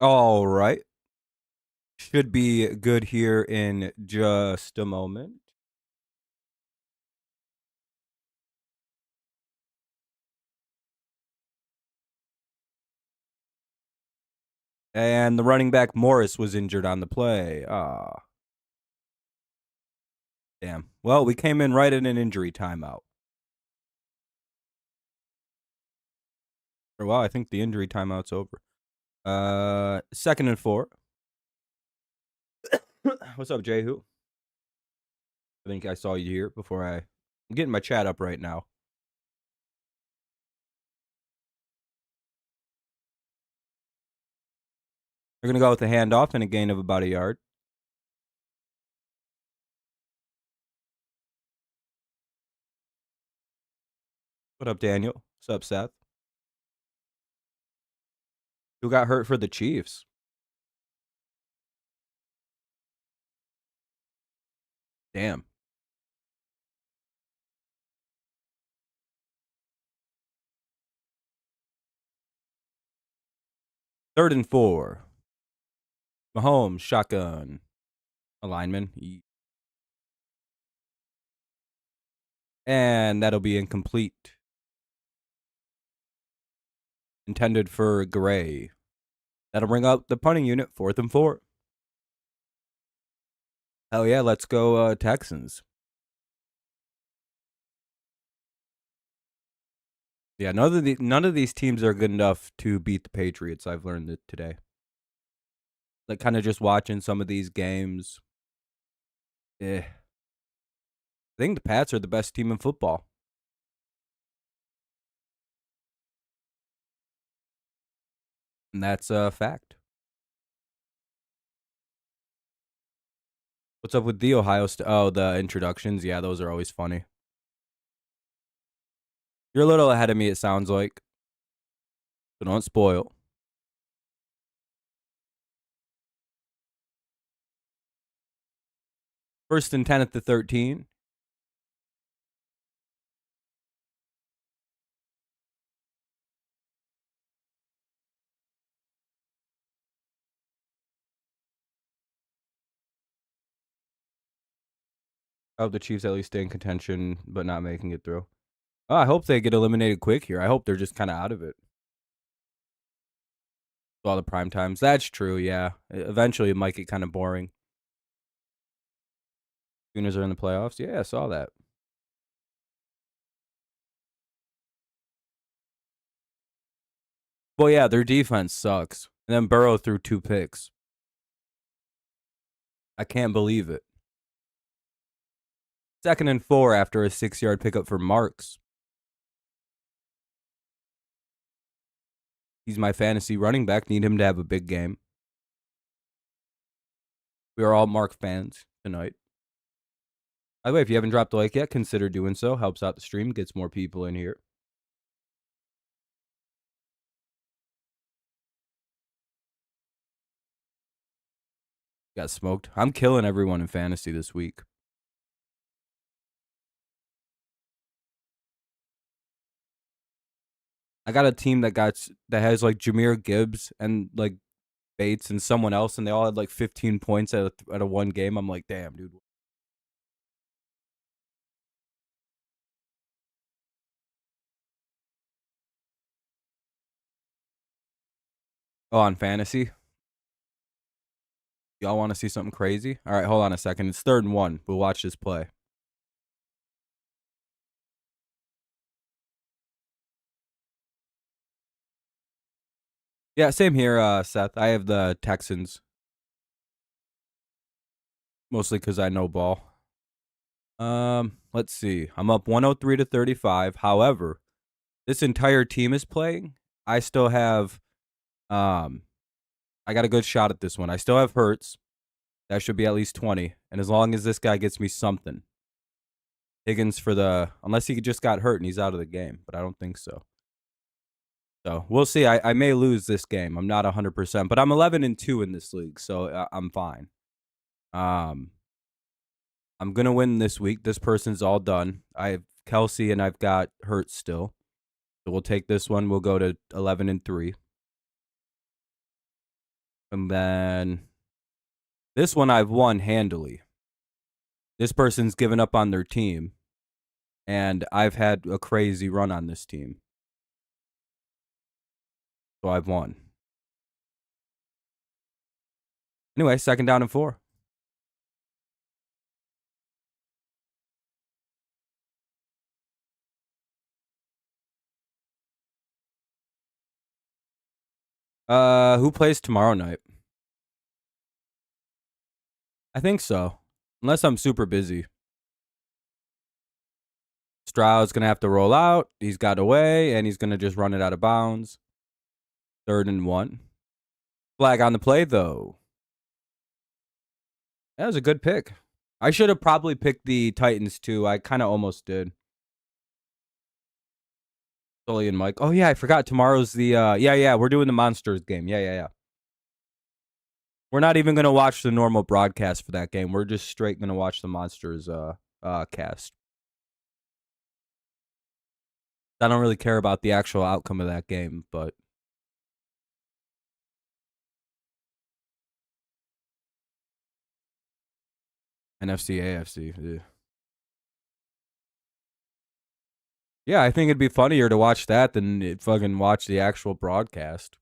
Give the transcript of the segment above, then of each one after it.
All right. Should be good here in just a moment. And the running back Morris was injured on the play. Ah, damn. Well, we came in right in an injury timeout. Or, well, I think the injury timeout's over. 2nd and 4. What's up, Jehu? I think I saw you here before I'm getting my chat up right now. We're going to go with a handoff and a gain of about a yard. What up, Daniel? What's up, Seth? Who got hurt for the Chiefs? Damn. Third and 4. Mahomes, shotgun. Alignment. And that'll be incomplete. Intended for Gray. That'll bring up the punting unit, 4th and 4. Hell yeah, let's go Texans. Yeah, none of these teams are good enough to beat the Patriots. I've learned it today. Like, kind of just watching some of these games. I think the Pats are the best team in football. And that's a fact. What's up with the Ohio State? Oh, the introductions. Yeah, those are always funny. You're a little ahead of me, it sounds like. So don't spoil. 1st and 10 at the 13. I hope the Chiefs at least stay in contention, but not making it through. Oh, I hope they get eliminated quick here. I hope they're just kind of out of it. All the prime times. That's true, yeah. Eventually, it might get kind of boring. Sooners are in the playoffs. Yeah, I saw that. Well, yeah, their defense sucks. And then Burrow threw 2 picks. I can't believe it. 2nd and 4 after a 6-yard pickup for Marks. He's my fantasy running back. Need him to have a big game. We are all Mark fans tonight. By the way, if you haven't dropped a like yet, consider doing so. Helps out the stream, gets more people in here. Got smoked. I'm killing everyone in fantasy this week. I got a team that has like Jahmyr Gibbs and like Bates and someone else, and they all had like 15 points at a one game. I'm like, damn, dude. Oh, on fantasy? Y'all want to see something crazy? All right, hold on a second. It's 3rd and 1. We'll watch this play. Yeah, same here, Seth. I have the Texans. Mostly because I know ball. Let's see. I'm up 103 to 35. However, this entire team is playing. I still have I got a good shot at this one. I still have Hurts. That should be at least 20. And as long as this guy gets me something. Higgins unless he just got hurt and he's out of the game, but I don't think so. So we'll see. I may lose this game. I'm not 100%, but I'm 11-2 in this league, so I'm fine. I'm gonna win this week. This person's all done. I have Kelsey and I've got Hurts still, so we'll take this one. We'll go to 11-3. And then this one I've won handily. This person's given up on their team, and I've had a crazy run on this team. So I've won. Anyway, 2nd down and 4. Who plays tomorrow night? I think so. Unless I'm super busy. Stroud's going to have to roll out. He's got away, and he's going to just run it out of bounds. 3rd and 1. Flag on the play, though. That was a good pick. I should have probably picked the Titans, too. I kind of almost did. Sully and Mike. Oh, yeah, I forgot. Tomorrow's the... Yeah, we're doing the Monsters game. Yeah. We're not even going to watch the normal broadcast for that game. We're just straight going to watch the Monsters cast. I don't really care about the actual outcome of that game, but... NFC, AFC. Ugh. Yeah, I think it'd be funnier to watch that than fucking watch the actual broadcast.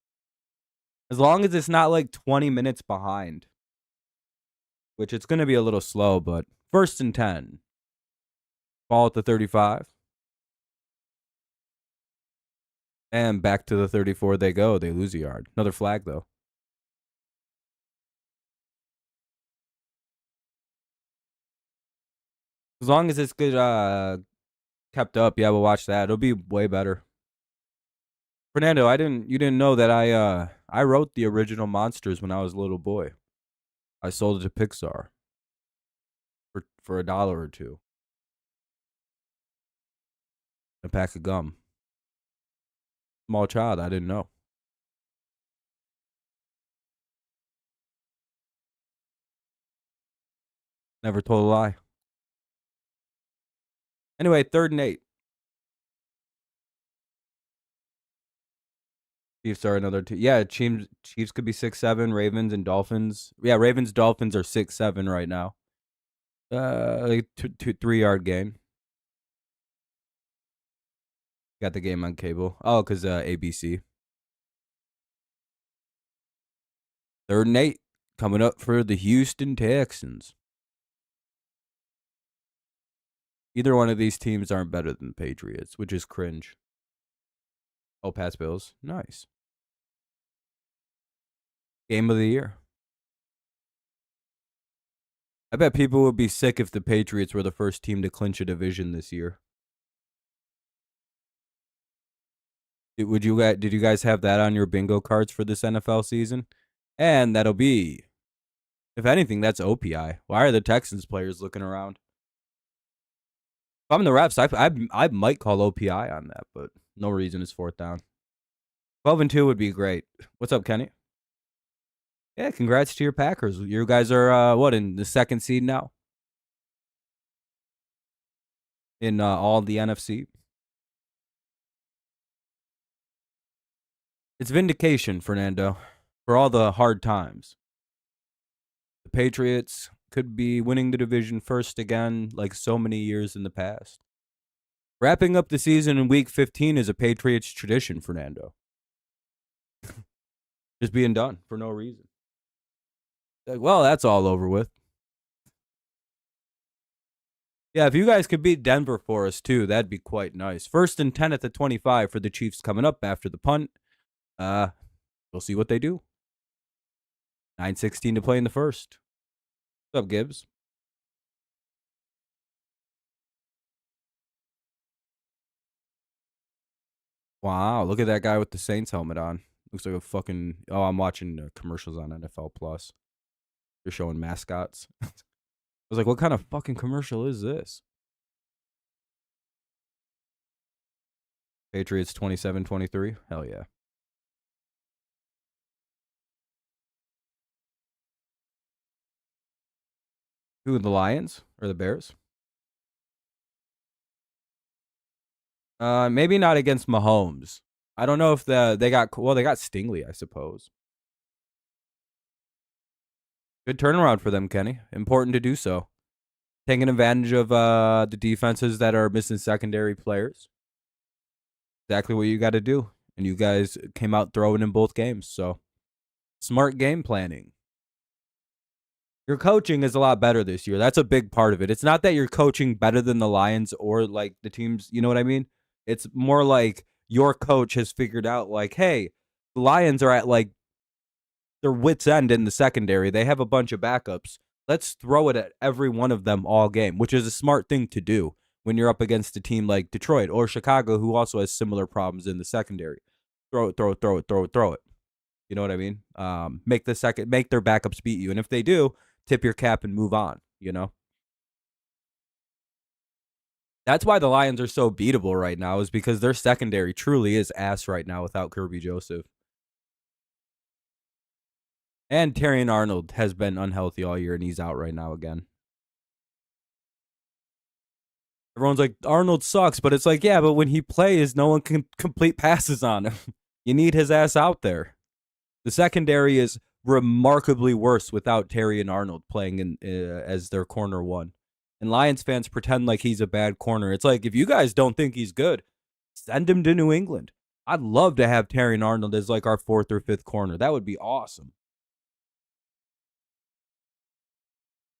As long as it's not like 20 minutes behind. Which it's going to be a little slow, but 1st and 10. Ball at the 35. And back to the 34 they go. They lose a yard. Another flag, though. As long as it's good kept up, yeah, we'll watch that. It'll be way better. Fernando, you didn't know that I wrote the original Monsters when I was a little boy. I sold it to Pixar for $1 or $2. A pack of gum. Small child, I didn't know. Never told a lie. Anyway, 3rd and 8. Chiefs are another 2. Yeah, Chiefs could be 6-7. Ravens and Dolphins. Yeah, Ravens Dolphins are 6-7 right now. Like 3-yard gain. Got the game on cable. Oh, because ABC. 3rd and 8 coming up for the Houston Texans. Either one of these teams aren't better than the Patriots, which is cringe. Oh, Pats Bills. Nice. Game of the year. I bet people would be sick if the Patriots were the first team to clinch a division this year. Did you guys have that on your bingo cards for this NFL season? And that'll be, if anything, that's OPI. Why are the Texans players looking around? If I'm the refs, I might call OPI on that, but no reason. It's 4th down. 12-2 would be great. What's up, Kenny? Yeah, congrats to your Packers. You guys are in the 2nd seed now in all the NFC. It's vindication, Fernando, for all the hard times. The Patriots could be winning the division first again, like so many years in the past. Wrapping up the season in Week 15 is a Patriots tradition, Fernando. Just being done for no reason. Like, well, that's all over with. Yeah, if you guys could beat Denver for us, too, that'd be quite nice. 1st and 10 at the 25 for the Chiefs coming up after the punt. We'll see what they do. 9:16 to play in the 1st. What's up, Gibbs? Wow, look at that guy with the Saints helmet on. Looks like a fucking... Oh, I'm watching commercials on NFL Plus. They're showing mascots. I was like, what kind of fucking commercial is this? Patriots 27-23? Hell yeah. Who, the Lions or the Bears? Maybe not against Mahomes. I don't know if they got Stingley, I suppose. Good turnaround for them, Kenny. Important to do so. Taking advantage of the defenses that are missing secondary players. Exactly what you got to do. And you guys came out throwing in both games. So smart game planning. Your coaching is a lot better this year. That's a big part of it. It's not that you're coaching better than the Lions or like the teams. You know what I mean? It's more like your coach has figured out like, hey, the Lions are at like their wits end in the secondary. They have a bunch of backups. Let's throw it at every one of them all game, which is a smart thing to do when you're up against a team like Detroit or Chicago, who also has similar problems in the secondary. Throw it, throw it, throw it, throw it, throw it. You know what I mean? Make their backups beat you. And if they do, tip your cap and move on, you know? That's why the Lions are so beatable right now, is because their secondary truly is ass right now without Kirby Joseph. And Terrion Arnold has been unhealthy all year, and he's out right now again. Everyone's like, Arnold sucks, but it's like, yeah, but when he plays, no one can complete passes on him. You need his ass out there. The secondary is remarkably worse without Terrion Arnold playing in as their corner one. And Lions fans pretend like he's a bad corner. It's like, if you guys don't think he's good, send him to New England. I'd love to have Terrion Arnold as like our 4th or 5th corner. That would be awesome.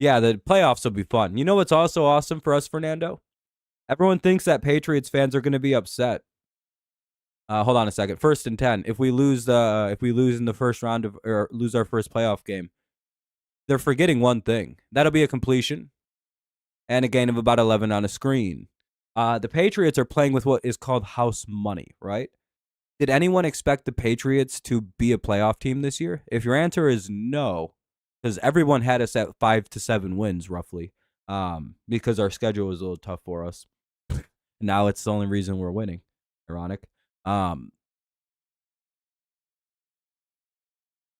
Yeah, the playoffs will be fun. You know what's also awesome for us, Fernando? Everyone thinks that Patriots fans are going to be upset. Hold on a second. 1st and 10. If we lose in the first round of or lose our first playoff game, they're forgetting one thing. That'll be a completion and a gain of about 11 on a screen. The Patriots are playing with what is called house money, right? Did anyone expect the Patriots to be a playoff team this year? If your answer is no, because everyone had us at 5 to 7 wins roughly, because our schedule was a little tough for us. Now it's the only reason we're winning. Ironic.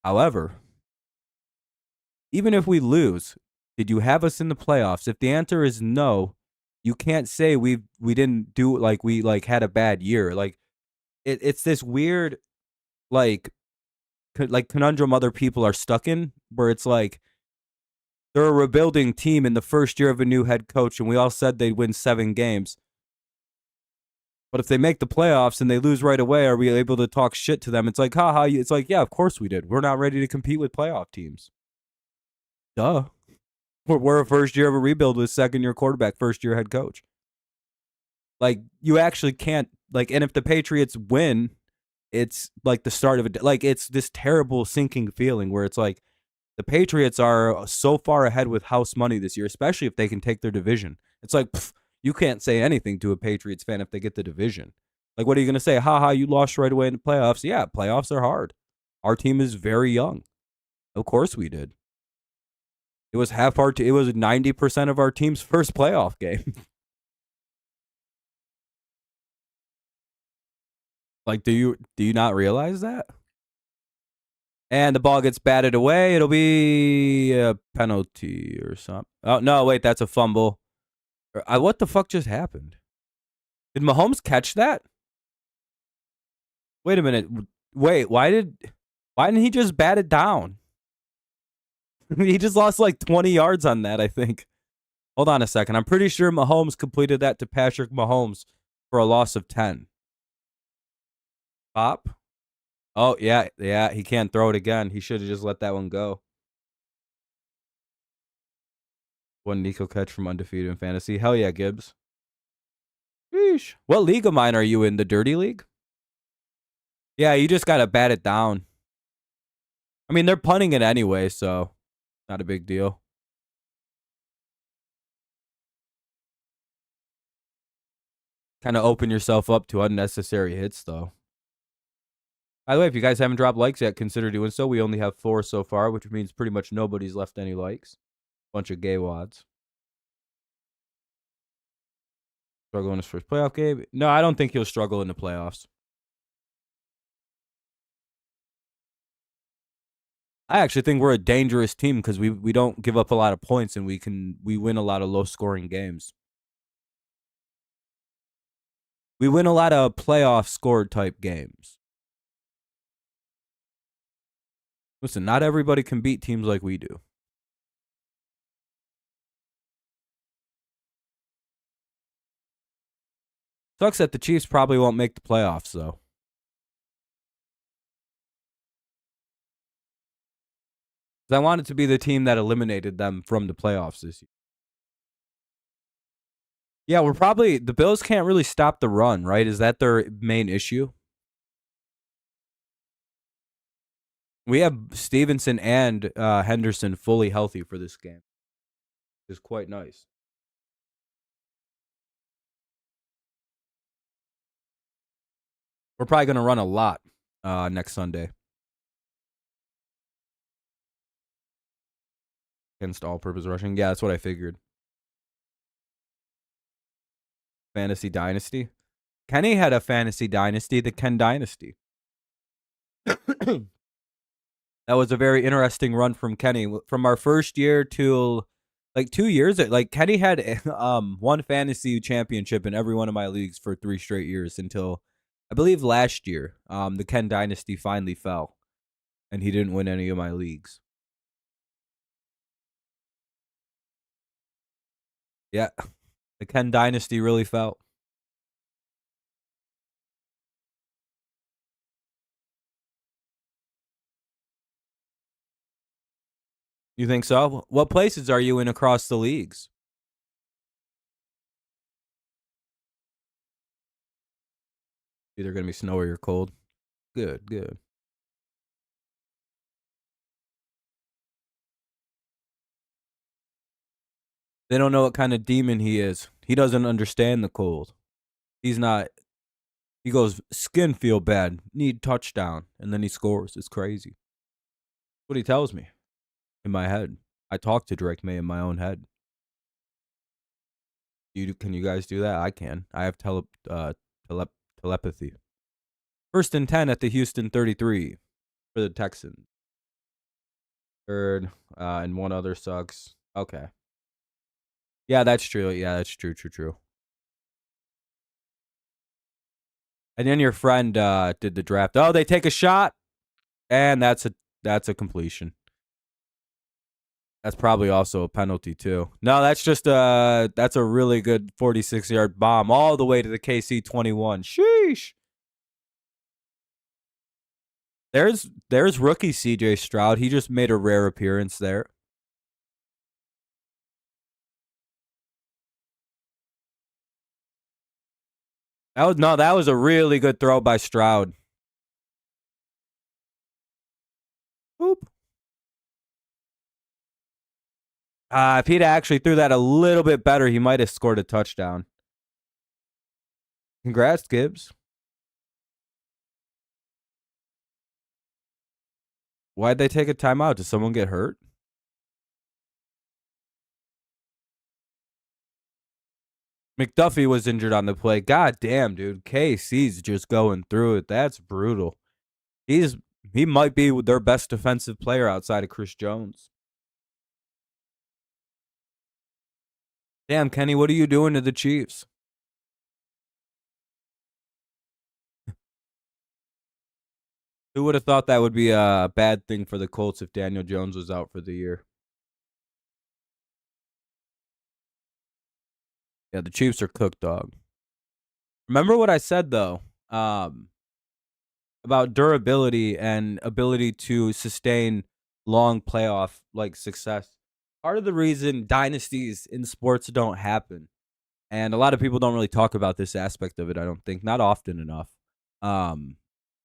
However, even if we lose, did you have us in the playoffs? If the answer is no, you can't say we didn't do like we like had a bad year. Like it's this weird like conundrum other people are stuck in, where it's like they're a rebuilding team in the first year of a new head coach, and we all said they'd win 7 games. But if they make the playoffs and they lose right away, are we able to talk shit to them? It's like, haha. It's like, yeah, of course we did. We're not ready to compete with playoff teams. Duh. We're a first year of a rebuild with 2nd-year quarterback, 1st-year head coach. Like, you actually can't, like, and if the Patriots win, it's like the start of it. Like, it's this terrible sinking feeling where it's like the Patriots are so far ahead with house money this year, especially if they can take their division. It's like, you can't say anything to a Patriots fan if they get the division. Like, what are you going to say? Haha, you lost right away in the playoffs. Yeah, playoffs are hard. Our team is very young. Of course we did. It was it was 90% of our team's first playoff game. Like, do you not realize that? And the ball gets batted away. It'll be a penalty or something. Oh, no, wait, that's a fumble. What the fuck just happened? Did Mahomes catch that? Wait a minute. Wait, why didn't he just bat it down? He just lost like 20 yards on that, I think. Hold on a second. I'm pretty sure Mahomes completed that to Patrick Mahomes for a loss of 10. Pop? Oh, yeah, he can't throw it again. He should have just let that one go. One Nico catch from undefeated in fantasy. Hell yeah, Gibbs. Sheesh. What league of mine are you in? The Dirty League? Yeah, you just got to bat it down. I mean, they're punting it anyway, so not a big deal. Kind of open yourself up to unnecessary hits, though. By the way, if you guys haven't dropped likes yet, consider doing so. We only have 4 so far, which means pretty much nobody's left any likes. Bunch of gay wads. Struggle in his first playoff game? No, I don't think he'll struggle in the playoffs. I actually think we're a dangerous team because we don't give up a lot of points and we win a lot of low scoring games. We win a lot of playoff score type games. Listen, not everybody can beat teams like we do. Sucks that the Chiefs probably won't make the playoffs, though. I wanted to be the team that eliminated them from the playoffs this year. Yeah, the Bills can't really stop the run, right? Is that their main issue? We have Stevenson and Henderson fully healthy for this game. It's quite nice. We're probably going to run a lot next Sunday against all-purpose rushing. Yeah, that's what I figured. Fantasy Dynasty. Kenny had a Fantasy Dynasty, the Ken Dynasty. That was a very interesting run from Kenny. From our first year to like 2 years, like Kenny had one fantasy championship in every one of my leagues for 3 straight years until I believe last year. The Ken Dynasty finally fell, and he didn't win any of my leagues. Yeah, the Ken Dynasty really fell. You think so? What places are you in across the leagues? Either going to be snowy or cold. Good, good. They don't know what kind of demon he is. He doesn't understand the cold. He's not. He goes, skin feel bad, need touchdown, and then he scores. It's crazy. What he tells me in my head. I talk to Drake May in my own head. Can you guys do that? I can. I have telepathy. 1st and 10 at the Houston 33 for the Texans. Third, and one other sucks. Okay. Yeah, that's true. Yeah, that's true. True. And then your friend did the draft. Oh, they take a shot, and that's a completion. That's probably also a penalty too. No, that's just that's a really good 46-yard bomb all the way to the KC 21. Sheesh. There's rookie CJ Stroud. He just made a rare appearance there. That was a really good throw by Stroud. Boop. If he'd actually threw that a little bit better, he might have scored a touchdown. Congrats, Gibbs. Why'd they take a timeout? Did someone get hurt? McDuffie was injured on the play. God damn, dude. KC's just going through it. That's brutal. He might be their best defensive player outside of Chris Jones. Damn, Kenny, what are you doing to the Chiefs? Who would have thought that would be a bad thing for the Colts if Daniel Jones was out for the year? Yeah, the Chiefs are cooked, dog. Remember what I said, though, about durability and ability to sustain long playoff like success. Part of the reason dynasties in sports don't happen, and a lot of people don't really talk about this aspect of it, I don't think, not often enough.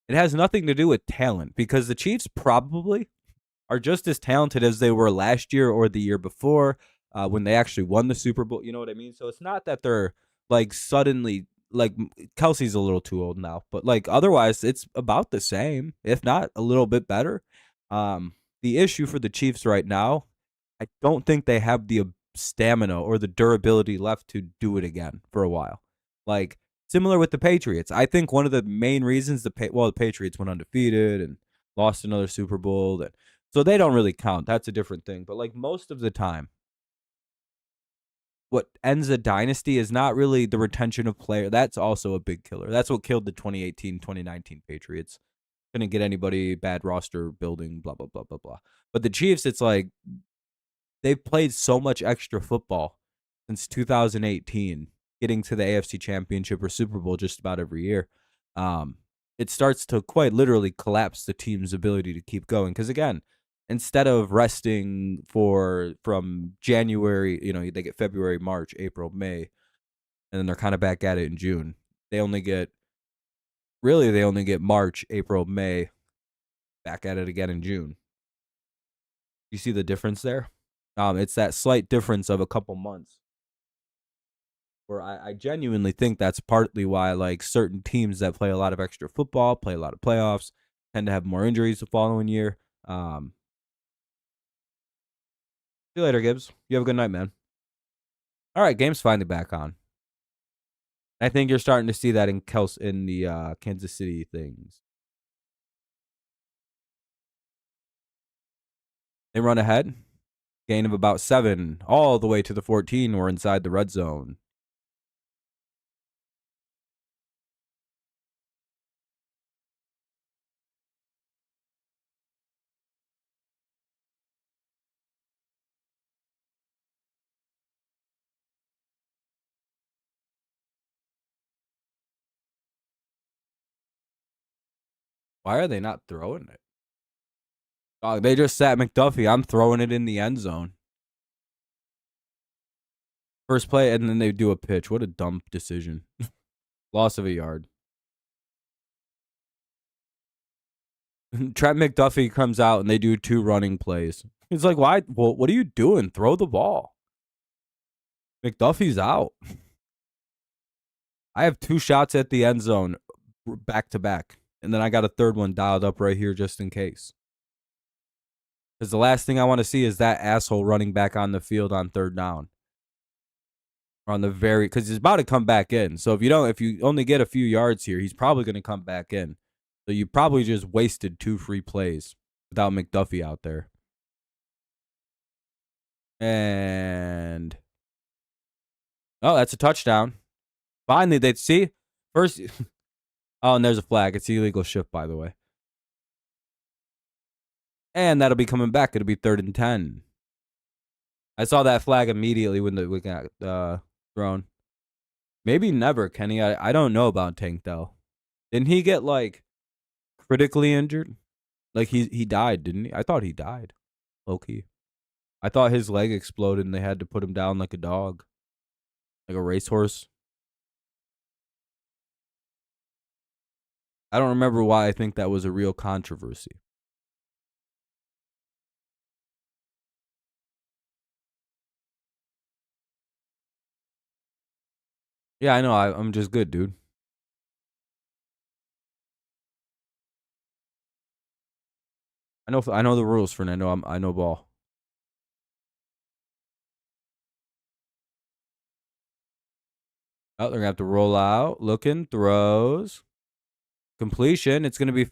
It has nothing to do with talent because the Chiefs probably are just as talented as they were last year or the year before when they actually won the Super Bowl. You know what I mean? So it's not that they're like suddenly like Kelsey's a little too old now, but like otherwise it's about the same, if not a little bit better. The issue for the Chiefs right now, I don't think they have the stamina or the durability left to do it again for a while. Like similar with the Patriots. I think one of the main reasons the Patriots went undefeated and lost another Super Bowl, and so they don't really count. That's a different thing. But like most of the time, what ends a dynasty is not really the retention of player. That's also a big killer. That's what killed the 2018, 2019 Patriots. Couldn't get anybody, bad roster building, blah, blah, blah, blah, blah. But the Chiefs, it's like they've played so much extra football since 2018, getting to the AFC Championship or Super Bowl just about every year, um, it starts to quite literally collapse the team's ability to keep going. Because again, instead of resting from January, they get February, March, April, May, and then they're kind of back at it in June. They only get March, April, May, back at it again in June. You see the difference there? It's that slight difference of a couple months where I genuinely think that's partly why like certain teams that play a lot of extra football, play a lot of playoffs, tend to have more injuries the following year. See you later, Gibbs. You have a good night, man. All right, game's finally back on. I think you're starting to see that in the Kansas City things. They run ahead, gain of about 7, all the way to the 14. We're inside the red zone. Why are they not throwing it? Oh, they just sat McDuffie. I'm throwing it in the end zone. First play, and then they do a pitch. What a dumb decision. Loss of a yard. Trent McDuffie comes out, and they do 2 running plays. It's like, why? Well, what are you doing? Throw the ball. McDuffie's out. I have 2 shots at the end zone back to back. And then I got a third one dialed up right here just in case. Because the last thing I want to see is that asshole running back on the field on 3rd down. Or on the because he's about to come back in. So if you only get a few yards here, he's probably going to come back in. So you probably just wasted 2 free plays without McDuffie out there. And that's a touchdown. Finally, they'd see first. Oh, and there's a flag. It's illegal shift, by the way. And that'll be coming back. It'll be 3rd and 10. I saw that flag immediately when we got thrown. Maybe never, Kenny. I don't know about Tank though. Didn't he get like critically injured? Like he died, didn't he? I thought he died. Low-key. I thought his leg exploded and they had to put him down like a dog. Like a racehorse. I don't remember why I think that was a real controversy. Yeah, I know. I'm just good, dude. I know the rules, Fernando. I know ball. Oh, they're going to have to roll out. Looking. Throws. Completion. It's going to be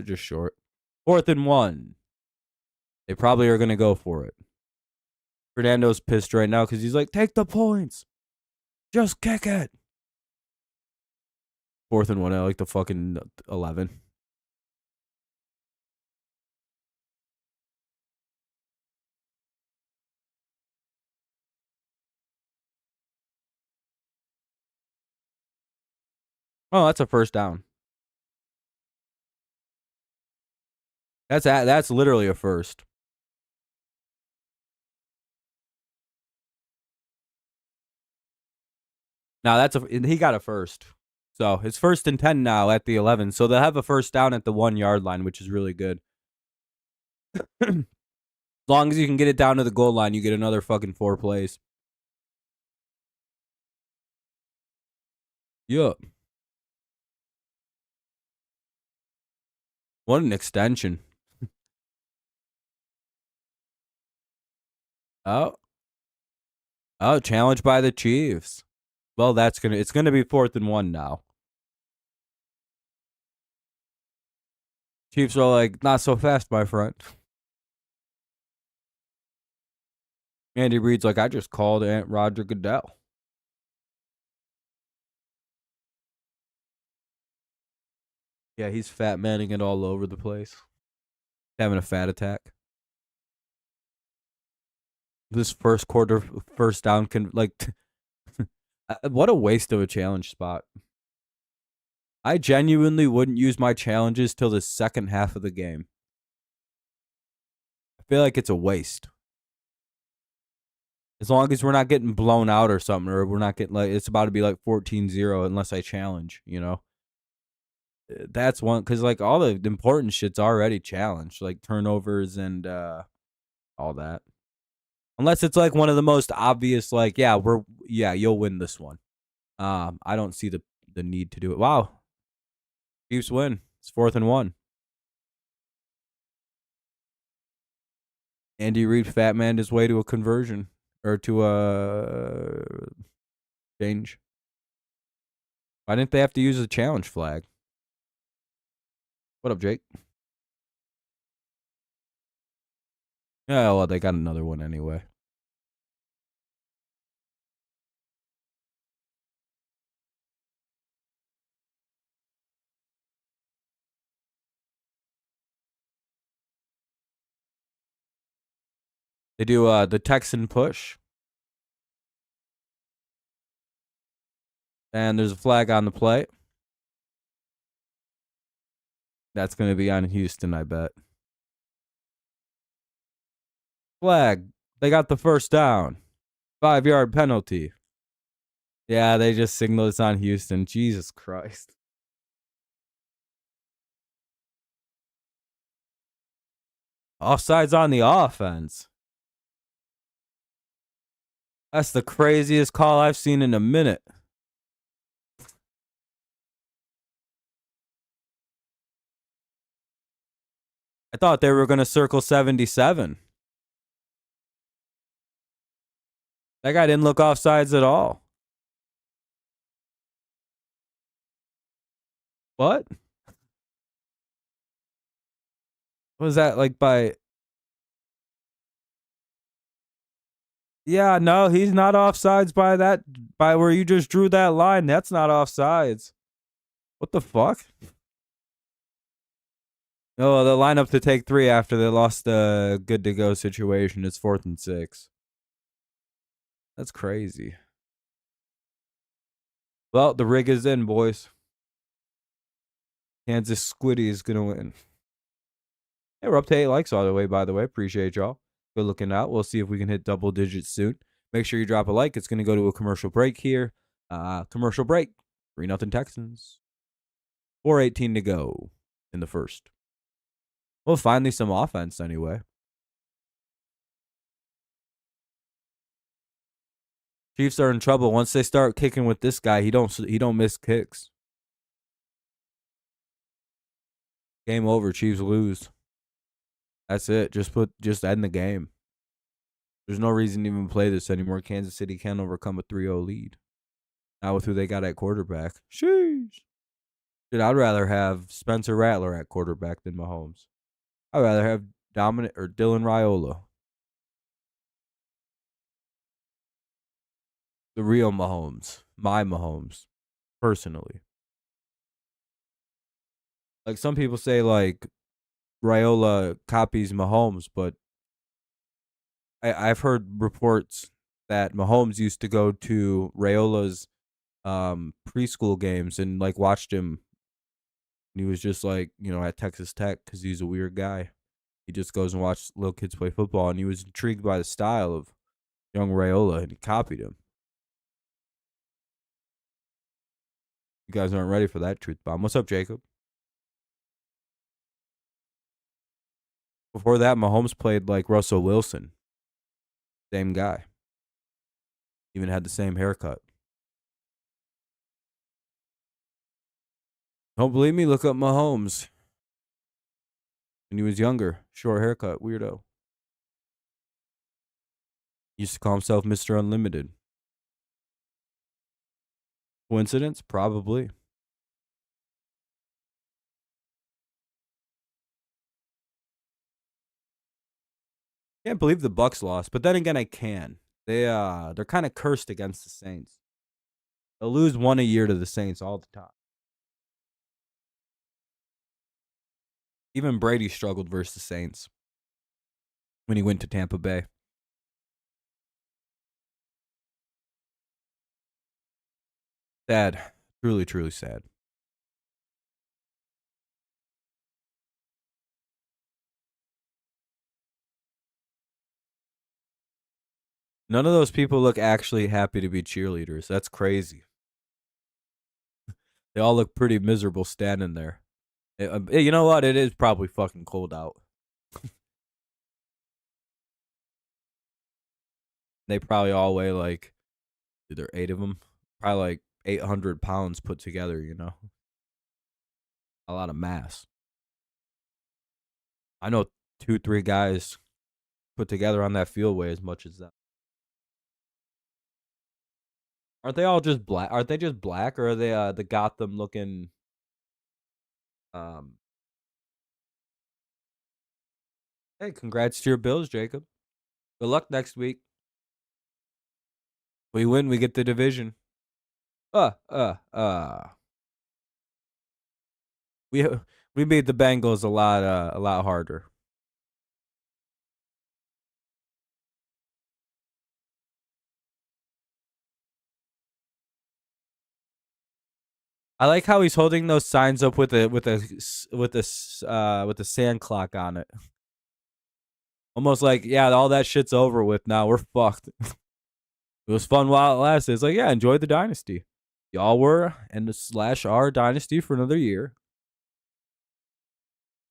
just short. 4th and 1. They probably are going to go for it. Fernando's pissed right now because he's like, take the points. Just kick it. 4th and 1. I like the fucking 11. Oh, that's a first down. That's literally a first. Now he got a first. So it's 1st and 10 now at the 11. So they'll have a first down at the 1 yard line, which is really good. As long as you can get it down to the goal line, you get another fucking 4 plays. Yup. What an extension. Oh, challenged by the Chiefs. Well, it's gonna be 4th and 1 now. Chiefs are like, not so fast, my friend. Andy Reid's like, I just called Aunt Roger Goodell. Yeah, he's fat manning it all over the place. Having a fat attack. This first quarter, first down can like. What a waste of a challenge spot. I genuinely wouldn't use my challenges till the second half of the game. I feel like it's a waste. As long as we're not getting blown out or something, or we're not getting like it's about to be like 14-0 unless I challenge, you know? That's one because like all the important shit's already challenged, like turnovers and all that. Unless it's like one of the most obvious, like, you'll win this one. I don't see the need to do it. Wow. Chiefs win. It's 4th and 1. Andy Reid fat man his way to a conversion or to a change. Why didn't they have to use a challenge flag? What up, Jake? Yeah, well, they got another one anyway. They do the Texan push. And there's a flag on the play. That's going to be on Houston, I bet. Flag. They got the first down. 5-yard penalty. Yeah, they just signaled it's on Houston. Jesus Christ. Offsides on the offense. That's the craziest call I've seen in a minute. I thought they were going to circle 77. That guy didn't look offsides at all. What? Was that like by... Yeah, no, he's not offsides by where you just drew that line. That's not offsides. What the fuck? No, the lineup to take 3 after they lost the good to go situation. It's 4th and 6. That's crazy. Well, the rig is in, boys. Kansas Squiddy is going to win. Hey, we're up to 8 likes all the way, by the way. Appreciate y'all. Good looking out. We'll see if we can hit double digits soon. Make sure you drop a like. It's going to go to a commercial break here. Commercial break. 3-0 Texans. 4:18 to go in the first. Well, finally some offense anyway. Chiefs are in trouble. Once they start kicking with this guy, he don't miss kicks. Game over. Chiefs lose. That's it. Just end the game. There's no reason to even play this anymore. Kansas City can't overcome a 3-0 lead. Not with who they got at quarterback. Sheesh. Dude, I'd rather have Spencer Rattler at quarterback than Mahomes. I'd rather have Dominic or Dylan Raiola. The real Mahomes. My Mahomes. Personally. Like some people say like Raiola copies Mahomes, but I've heard reports that Mahomes used to go to Raiola's preschool games and like watched him. And he was just like, at Texas Tech because he's a weird guy. He just goes and watches little kids play football, and he was intrigued by the style of young Raiola, and he copied him. You guys aren't ready for that truth bomb. What's up, Jacob? Before that, Mahomes played like Russell Wilson. Same guy. Even had the same haircut. Don't believe me? Look up Mahomes. When he was younger, short haircut, weirdo. He used to call himself Mr. Unlimited. Coincidence? Probably. Can't believe the Bucks lost, but then again, I can. They're kind of cursed against the Saints. They'll lose one a year to the Saints all the time. Even Brady struggled versus the Saints when he went to Tampa Bay. Sad. Truly, truly sad. None of those people look actually happy to be cheerleaders. That's crazy. They all look pretty miserable standing there. You know what? It is probably fucking cold out. They probably all weigh like, there 8 of them, probably like 800 pounds put together. A lot of mass. I know 2, 3 guys put together on that field weigh as much as that. Aren't they all just black? Aren't they just black, or are they the Gotham looking? Um. Hey, congrats to your Bills, Jacob. Good luck next week. We win, we get the division. Uh, uh, uh. We we made the Bengals a lot harder. I like how he's holding those signs up with a sand clock on it. Almost like, yeah, all that shit's over with now. We're fucked. It was fun while it lasted. It's like, yeah, enjoy the dynasty. Y'all were and / our dynasty for another year.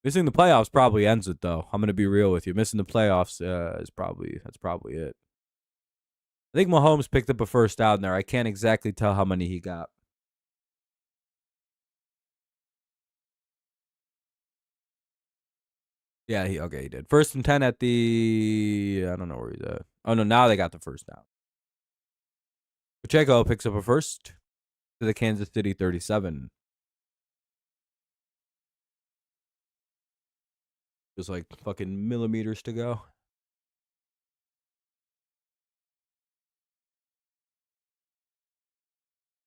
Missing the playoffs probably ends it, though. I'm gonna be real with you. Missing the playoffs is that's probably it. I think Mahomes picked up a first down there. I can't exactly tell how many he got. Yeah, he did. 1st and 10 at the, I don't know where he's at. Oh no, now they got the first down. Pacheco picks up a first to the Kansas City 37. Just like fucking millimeters to go.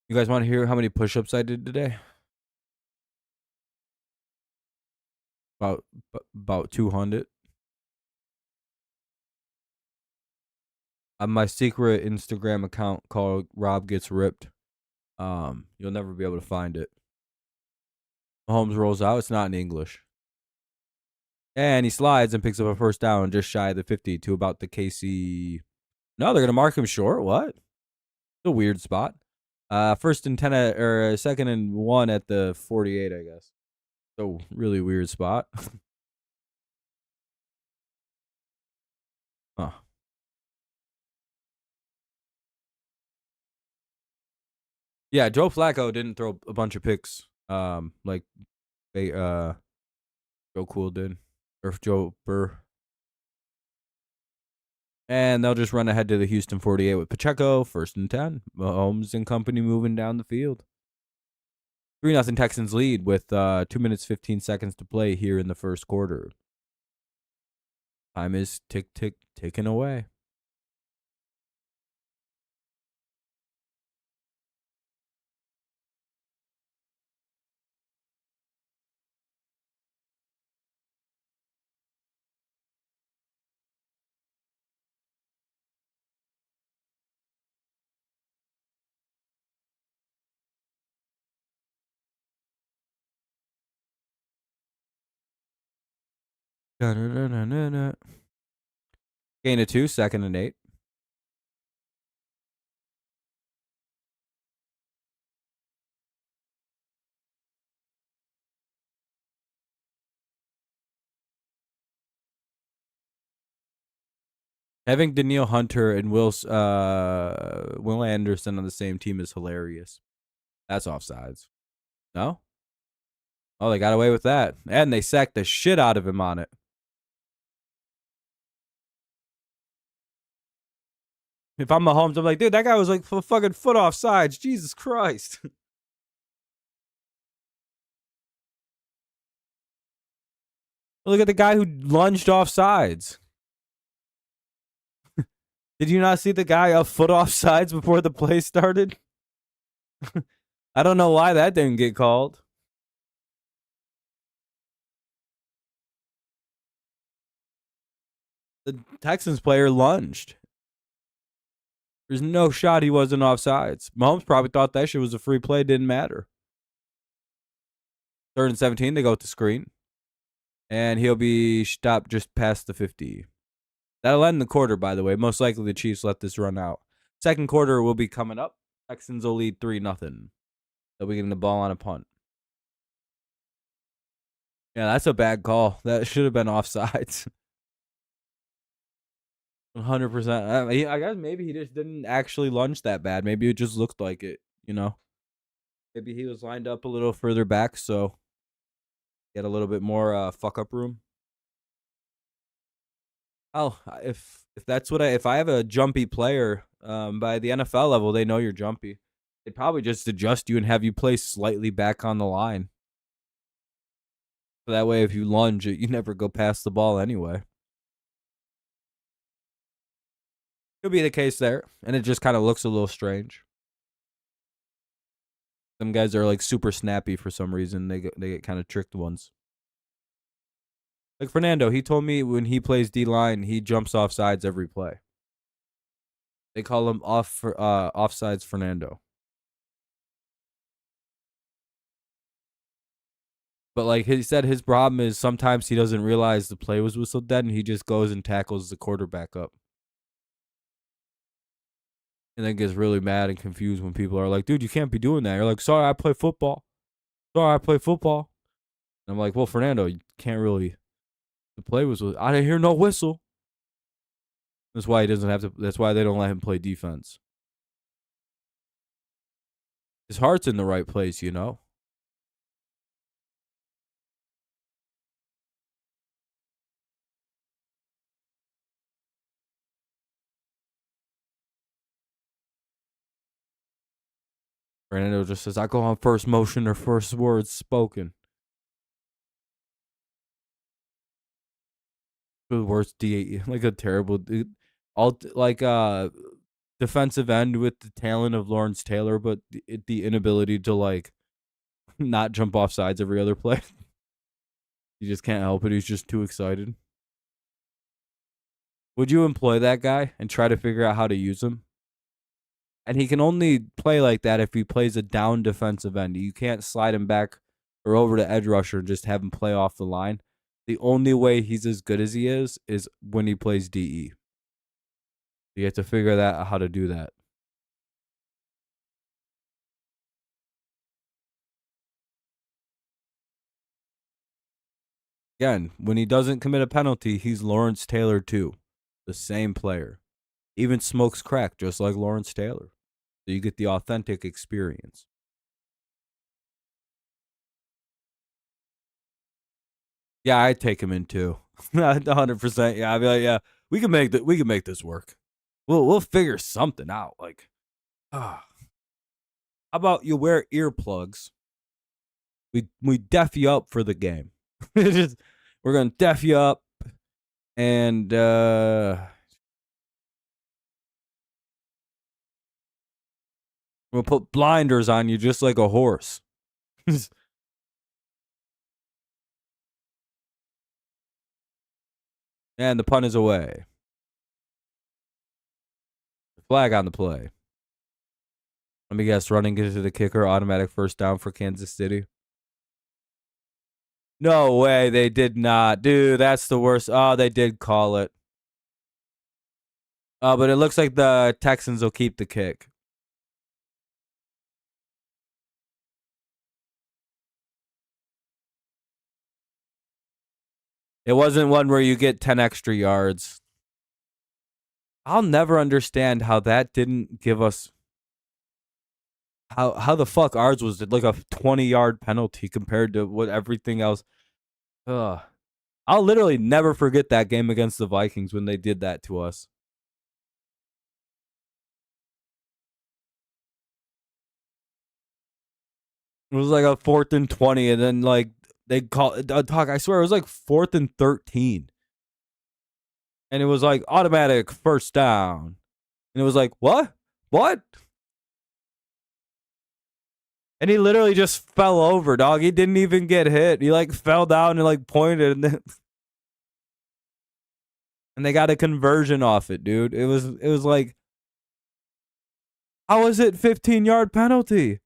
You guys want to hear how many push-ups I did today? About about 200. On my secret Instagram account called Rob Gets Ripped. You'll never be able to find it. Mahomes rolls out. It's not in English. And he slides and picks up a first down just shy of the 50 to about the KC. No, they're going to mark him short. What? It's a weird spot. 1st and 10 or 2nd and 1 at the 48, I guess. So really weird spot. Huh. Yeah, Joe Flacco didn't throw a bunch of picks. Like they Joe Cool did. Or Joe Burr. And they'll just run ahead to the Houston 48 with Pacheco, 1st and 10. Mahomes and company moving down the field. 3-0 Texans lead with 2 minutes 15 seconds to play here in the first quarter. Time is ticking away. Gain of 2, 2nd and 8. Having Danielle Hunter and Will Anderson on the same team is hilarious. That's offsides. No? Oh, they got away with that. And they sacked the shit out of him on it. If I'm Mahomes, I'm like, dude, that guy was like fucking foot off sides. Jesus Christ. Look at the guy who lunged off sides. Did you not see the guy a foot off sides before the play started? I don't know why that didn't get called. The Texans player lunged. There's no shot he wasn't offsides. Mahomes probably thought that shit was a free play, didn't matter. 3rd and 17, they go with the screen. And he'll be stopped just past the 50. That'll end the quarter, by the way. Most likely the Chiefs let this run out. Second quarter will be coming up. Texans will lead 3-0. They'll be getting the ball on a punt. Yeah, that's a bad call. That should have been offsides. 100%. I guess maybe he just didn't actually lunge that bad. Maybe it just looked like it, you know? Maybe he was lined up a little further back, so get a little bit more fuck up room. Oh, if that's what if I have a jumpy player, by the NFL level, they know you're jumpy. They'd probably just adjust you and have you play slightly back on the line. So that way, if you lunge, you never go past the ball anyway. Could be the case there, and it just kind of looks a little strange. Some guys are like super snappy for some reason. They get kind of tricked ones. Like Fernando, he told me when he plays D-line, he jumps off sides every play. They call him offsides Fernando. But like he said, his problem is sometimes he doesn't realize the play was whistled dead, and he just goes and tackles the quarterback up. And then gets really mad and confused when people are like, dude, you can't be doing that. You're like, sorry, I play football. Sorry, I play football. And I'm like, well, Fernando, you can't really. The play was, I didn't hear no whistle. That's why he doesn't have to. That's why they don't let him play defense. His heart's in the right place, you know? Fernando just says, I go on first motion or first words spoken. The worst D, like a terrible, all like defensive end with the talent of Lawrence Taylor, but the inability to like not jump off sides every other play. He just can't help it. He's just too excited. Would you employ that guy and try to figure out how to use him? And he can only play like that if he plays a down defensive end. You can't slide him back or over to edge rusher and just have him play off the line. The only way he's as good as he is when he plays DE. You have to figure out how to do that. Again, when he doesn't commit a penalty, he's Lawrence Taylor too. The same player. Even smokes crack just like Lawrence Taylor. So you get the authentic experience. Yeah, I'd take him in too. 100%. Yeah, I'd be like, yeah, we can make this work. We'll figure something out. Like, how about you wear earplugs? We deaf you up for the game. We're gonna deaf you up, and we'll put blinders on you just like a horse. And the punt is away. Flag on the play. Let me guess, running into the kicker, automatic first down for Kansas City. No way, they did not. Dude, that's the worst. Oh, they did call it. But it looks like the Texans will keep the kick. It wasn't one where you get 10 extra yards. I'll never understand how that didn't give us how the fuck ours was like a 20-yard penalty compared to what everything else. Ugh. I'll literally never forget that game against the Vikings when they did that to us. It was like a 4th and 20, and then like they call talk. I swear it was like 4th and 13, and it was like automatic first down, and it was like what? And he literally just fell over, dog. He didn't even get hit. He like fell down and like pointed, and then and they got a conversion off it, dude. It was like How is it 15-yard penalty?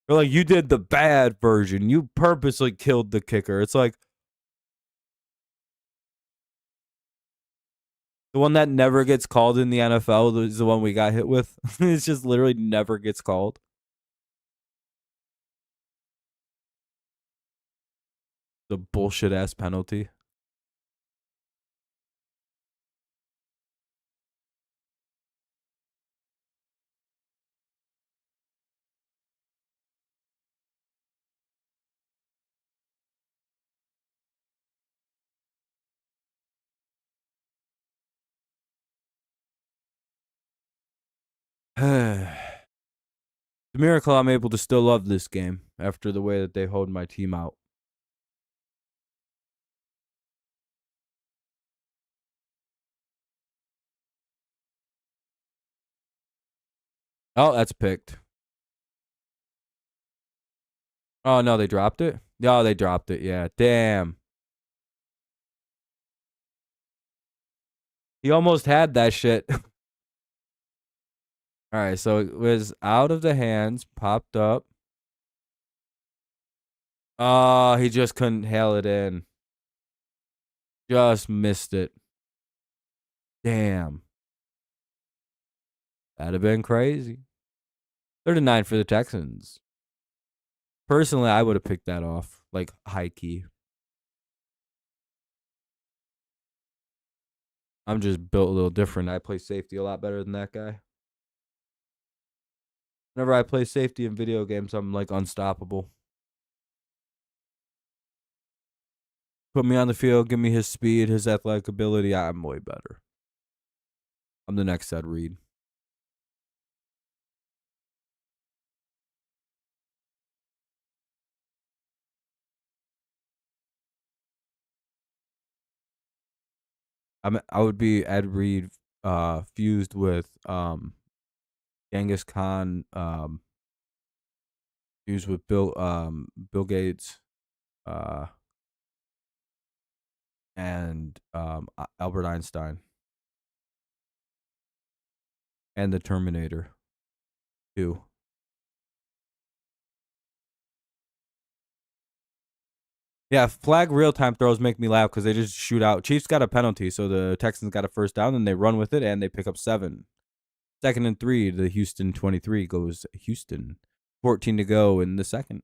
They're like, you did the bad version. You purposely killed the kicker. It's like the one that never gets called in the NFL is the one we got hit with. It's just literally never gets called. The bullshit ass penalty. It's a miracle I'm able to still love this game after the way that they hold my team out. Oh, that's picked. Oh, no, they dropped it? Oh, they dropped it. Yeah, damn. He almost had that shit. All right, so it was out of the hands, popped up. Oh, he just couldn't hail it in. Just missed it. Damn. That'd have been crazy. 39 for the Texans. Personally, I would have picked that off, like high key. I'm just built a little different. I play safety a lot better than that guy. Whenever I play safety in video games, I'm like unstoppable. Put me on the field, give me his speed, his athletic ability. I'm way better. I'm the next Ed Reed. I would be Ed Reed fused with Genghis Khan, fused with Bill Gates, and Albert Einstein, and the Terminator 2. Yeah, flag real time throws make me laugh because they just shoot out. Chiefs got a penalty, so the Texans got a first down, and they run with it, and they pick up 7. 2nd and 3, the Houston 23 goes Houston. 14 to go in the second.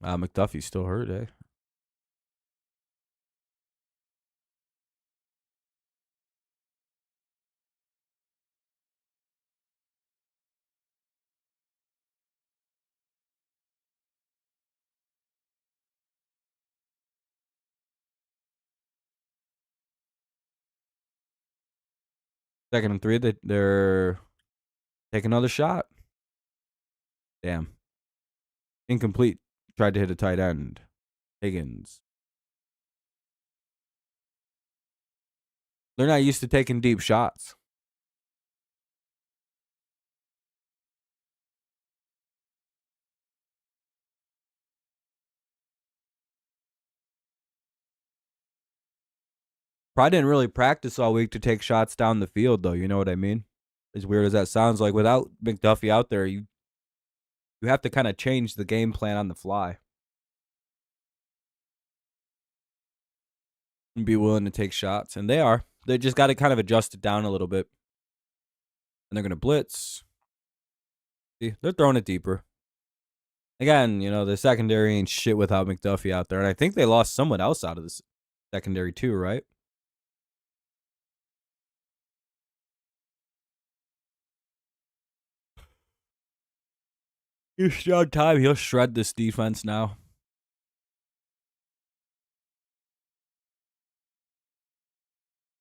McDuffie's still hurt, eh? Second and 3, they're take another shot. Damn. Incomplete. Tried to hit a tight end. Higgins. They're not used to taking deep shots. Probably didn't really practice all week to take shots down the field, though. You know what I mean? As weird as that sounds, like without McDuffie out there, you have to kind of change the game plan on the fly and be willing to take shots. And they are. They just got to kind of adjust it down a little bit. And they're going to blitz. See, they're throwing it deeper. Again, you know, the secondary ain't shit without McDuffie out there. And I think they lost someone else out of this secondary too, right? He's on time. He'll shred this defense now.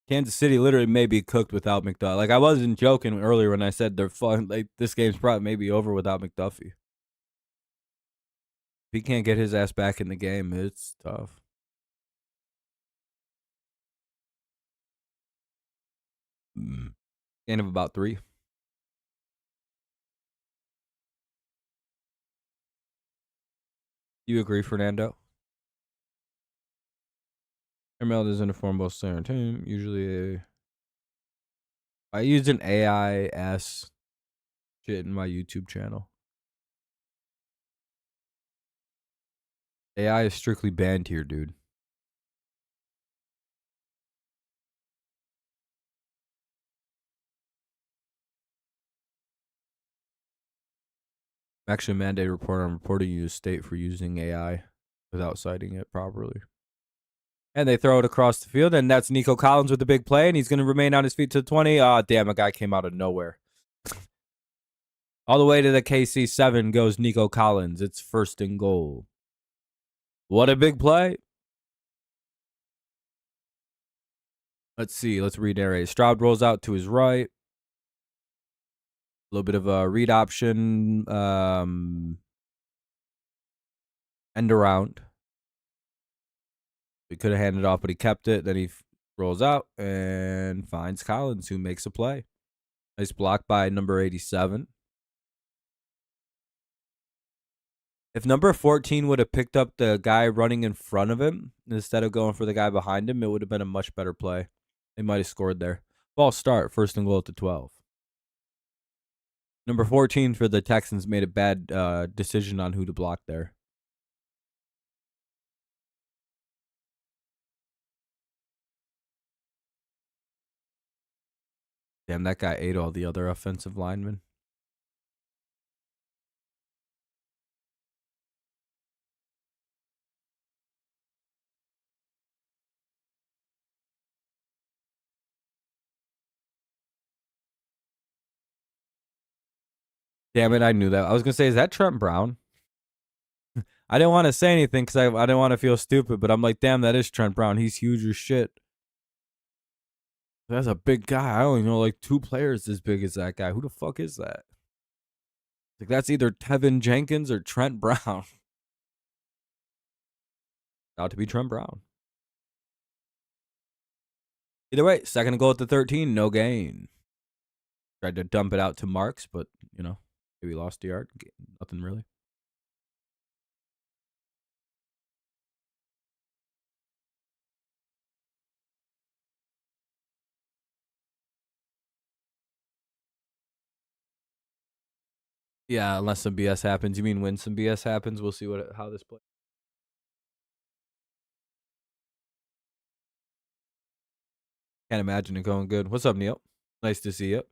Kansas City literally may be cooked without McDuffie. Like, I wasn't joking earlier when I said they're fun. Like, this game's probably maybe over without McDuffie. If he can't get his ass back in the game, it's tough. Gain of about 3. You agree, Fernando? ML doesn't inform both player and team. Usually, I use an AI ass shit in my YouTube channel. AI is strictly banned here, dude. I'm actually a mandated reporter. I'm reporting you to state for using AI without citing it properly. And they throw it across the field, and that's Nico Collins with the big play, and he's going to remain on his feet to the 20. Ah, damn, a guy came out of nowhere. All the way to the KC7 goes Nico Collins. It's 1st and goal. What a big play. Let's see. Let's re-narrate. Stroud rolls out to his right. A little bit of a read option. End around. He could have handed off, but he kept it. Then he rolls out and finds Collins, who makes a play. Nice block by number 87. If number 14 would have picked up the guy running in front of him instead of going for the guy behind him, it would have been a much better play. They might have scored there. Ball start, 1st and goal at the 12. Number 14 for the Texans made a bad decision on who to block there. Damn, that guy ate all the other offensive linemen. Damn it, I knew that. I was going to say, is that Trent Brown? I didn't want to say anything because I didn't want to feel stupid, but I'm like, damn, that is Trent Brown. He's huge as shit. That's a big guy. I only know like 2 players as big as that guy. Who the fuck is that? Like, that's either Tevin Jenkins or Trent Brown. About to be Trent Brown. Either way, 2nd goal at the 13, no gain. Tried to dump it out to Marks, but, you know, maybe lost a yard. Nothing really. Yeah, unless some BS happens. You mean when some BS happens, we'll see how this plays. Can't imagine it going good. What's up, Neil? Nice to see you.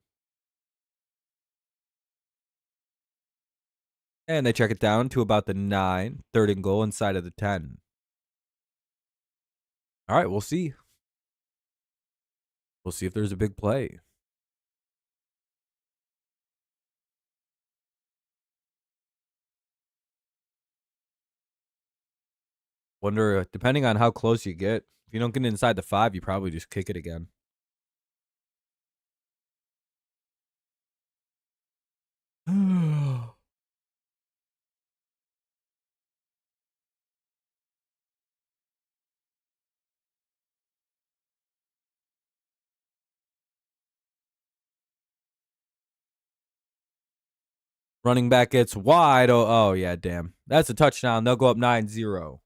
And they check it down to about the 9, 3rd and goal inside of the 10. All right, we'll see. We'll see if there's a big play. Wonder, depending on how close you get, if you don't get inside the 5, you probably just kick it again. Running back gets wide. Oh, yeah, damn. That's a touchdown. They'll go up 9-0.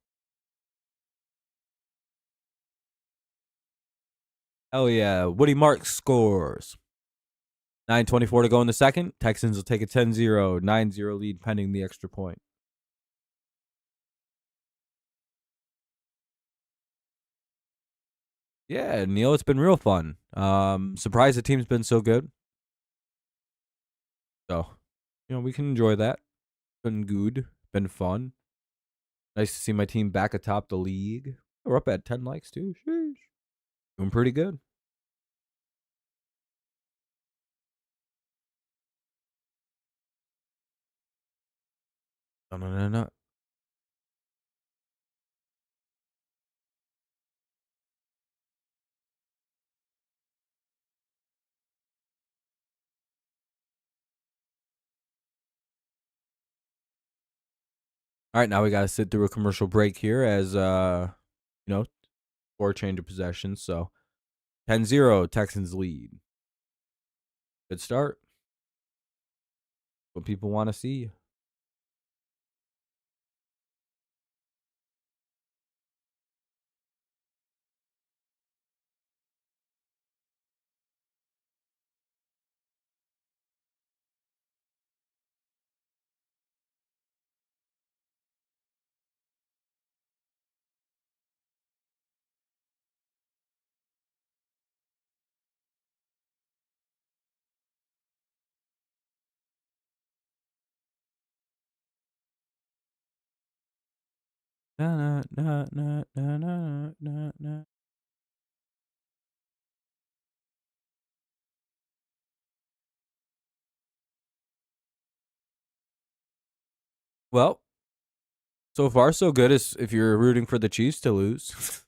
Hell yeah. Woody Marks scores. 9:24 to go in the 2nd. Texans will take a 10-0, 9-0 lead pending the extra point. Yeah, Neil, it's been real fun. Surprised the team's been so good. So, you know, we can enjoy that. Been good. Been fun. Nice to see my team back atop the league. We're up at 10 likes, too. Sheesh. Doing pretty good. No. All right, now we got to sit through a commercial break here as, you know, for change of possession. So 10-0, Texans lead. Good start. What people want to see. Na, na, na, na, na, na, na. Well, so far so good as if you're rooting for the Chiefs to lose.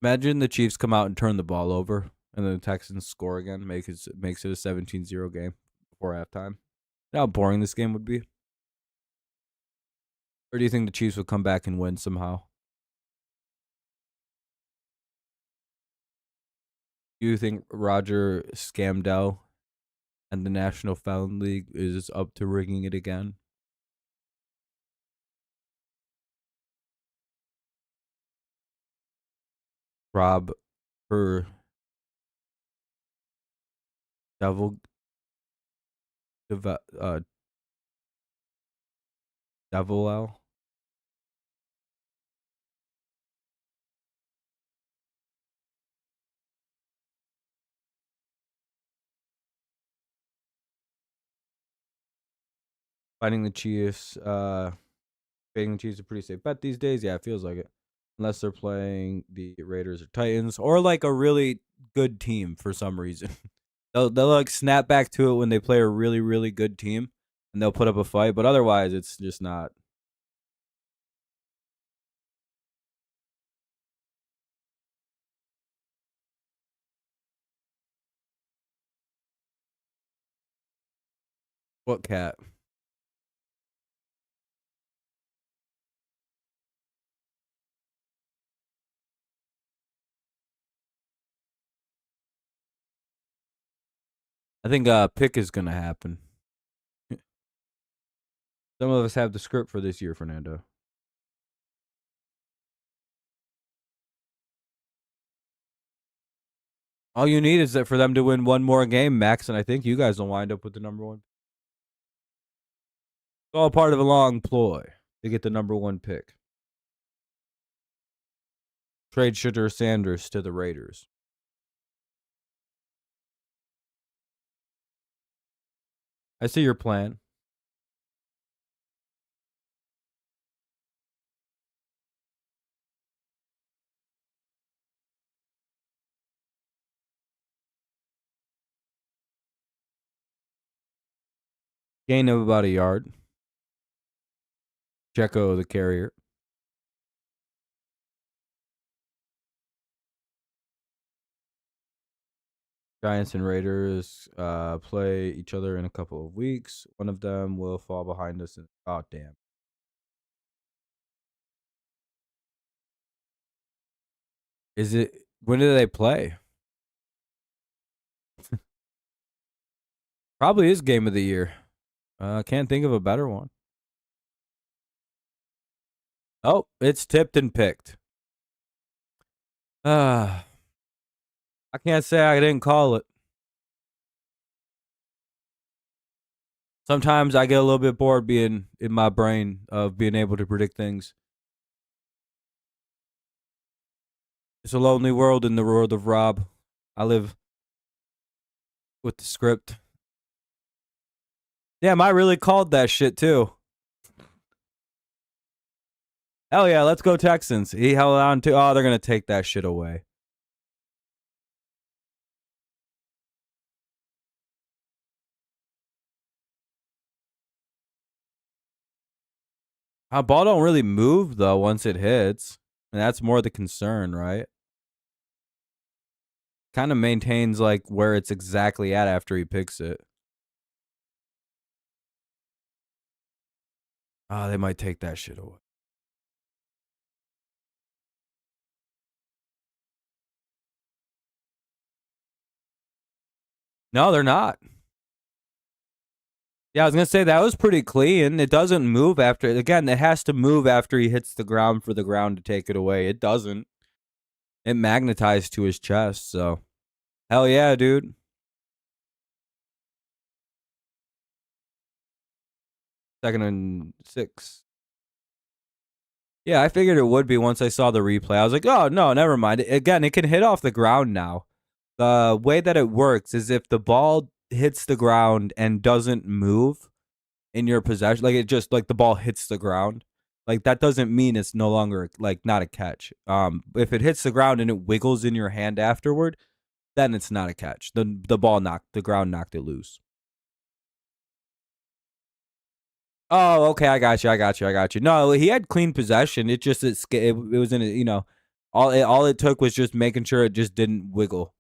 Imagine the Chiefs come out and turn the ball over, and then the Texans score again, makes it a 17-0 game before halftime. You know how boring this game would be? Or do you think the Chiefs would come back and win somehow? Do you think Roger Scamdell and the National Foul League is up to rigging it again? Rob or Devil uh Devil. Fighting the Chiefs. Fading the Chiefs is a pretty safe bet these days. Yeah, it feels like it. Unless they're playing the Raiders or Titans or like a really good team for some reason. they'll like snap back to it when they play a really, really good team and they'll put up a fight. But otherwise, it's just not. What cat? I think pick is gonna happen. Some of us have the script for this year, Fernando. All you need is that for them to win one more game, Max, and I think you guys will wind up with the number one. It's all part of a long ploy to get the number one pick. Trade Shedeur Sanders to the Raiders. I see your plan. Gain of about a yard. Checo the carrier. Giants and Raiders play each other in a couple of weeks. One of them will fall behind us. Oh, damn. Is it? When do they play? Probably is game of the year. Can't think of a better one. Oh, it's tipped and picked. I can't say I didn't call it. Sometimes I get a little bit bored being in my brain of being able to predict things. It's a lonely world in the world of Rob. I live with the script. Damn, I really called that shit too. Hell yeah, let's go Texans. He held on to. Oh, they're gonna take that shit away. Our ball don't really move though once it hits, and that's more the concern, right? Kind of maintains like where it's exactly at after he picks it. Oh, they might take that shit away. No, they're not. Yeah, I was gonna say that was pretty clean. It doesn't move after. Again, it has to move after he hits the ground for the ground to take it away. It doesn't. It magnetized to his chest. So, hell yeah, dude. Second and 6. Yeah, I figured it would be once I saw the replay. I was like, oh no, never mind. Again, it can hit off the ground now. The way that it works is if the ball hits the ground and doesn't move, in your possession, like it just like the ball hits the ground, like that doesn't mean it's no longer like not a catch. If it hits the ground and it wiggles in your hand afterward, then it's not a catch. The ground knocked it loose. Oh, okay, I got you. No, he had clean possession. It was in a, all it took was just making sure it just didn't wiggle.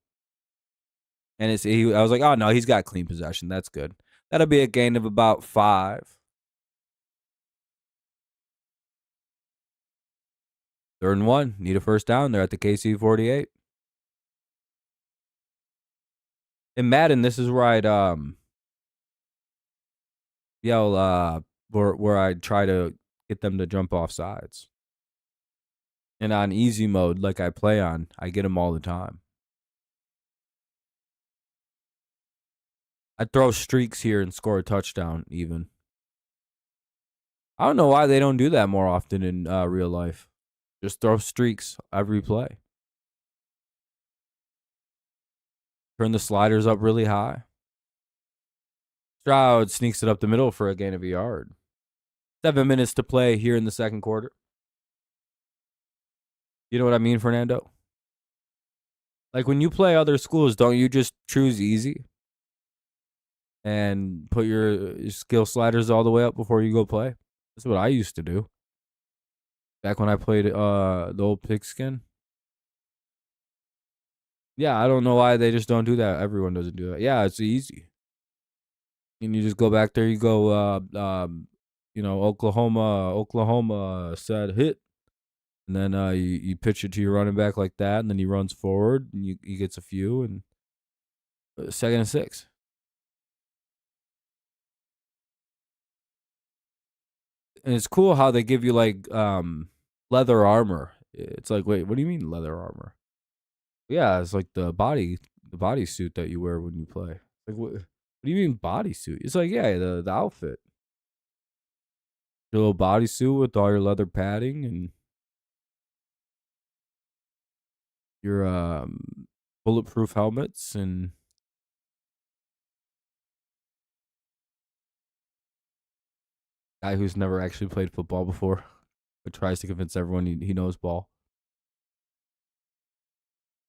And I was like, oh no, he's got clean possession. That's good. That'll be a gain of about 5. 3rd and 1. Need a first down. They're at the KC 48. In Madden, this is where I'd yell where I'd try to get them to jump off sides. And on easy mode, like I play on, I get them all the time. I throw streaks here and score a touchdown even. I don't know why they don't do that more often in real life. Just throw streaks every play. Turn the sliders up really high. Stroud sneaks it up the middle for a gain of a yard. 7 minutes to play here in the second quarter. You know what I mean, Fernando? Like when you play other schools, don't you just choose easy and put your skill sliders all the way up before you go play? That's what I used to do back when I played the old pigskin. Yeah, I don't know why they just don't do that. Everyone doesn't do that. Yeah, it's easy. And you just go back there. You go, Oklahoma said hit, and then you pitch it to your running back like that, and then he runs forward, and he gets a few, and 2nd and 6. And it's cool how they give you like leather armor. It's like, wait, what do you mean leather armor? Yeah, it's like the body suit that you wear when you play. Like what do you mean bodysuit? It's like, yeah, the outfit. Your little bodysuit with all your leather padding and your bulletproof helmets and guy who's never actually played football before, but tries to convince everyone he knows ball.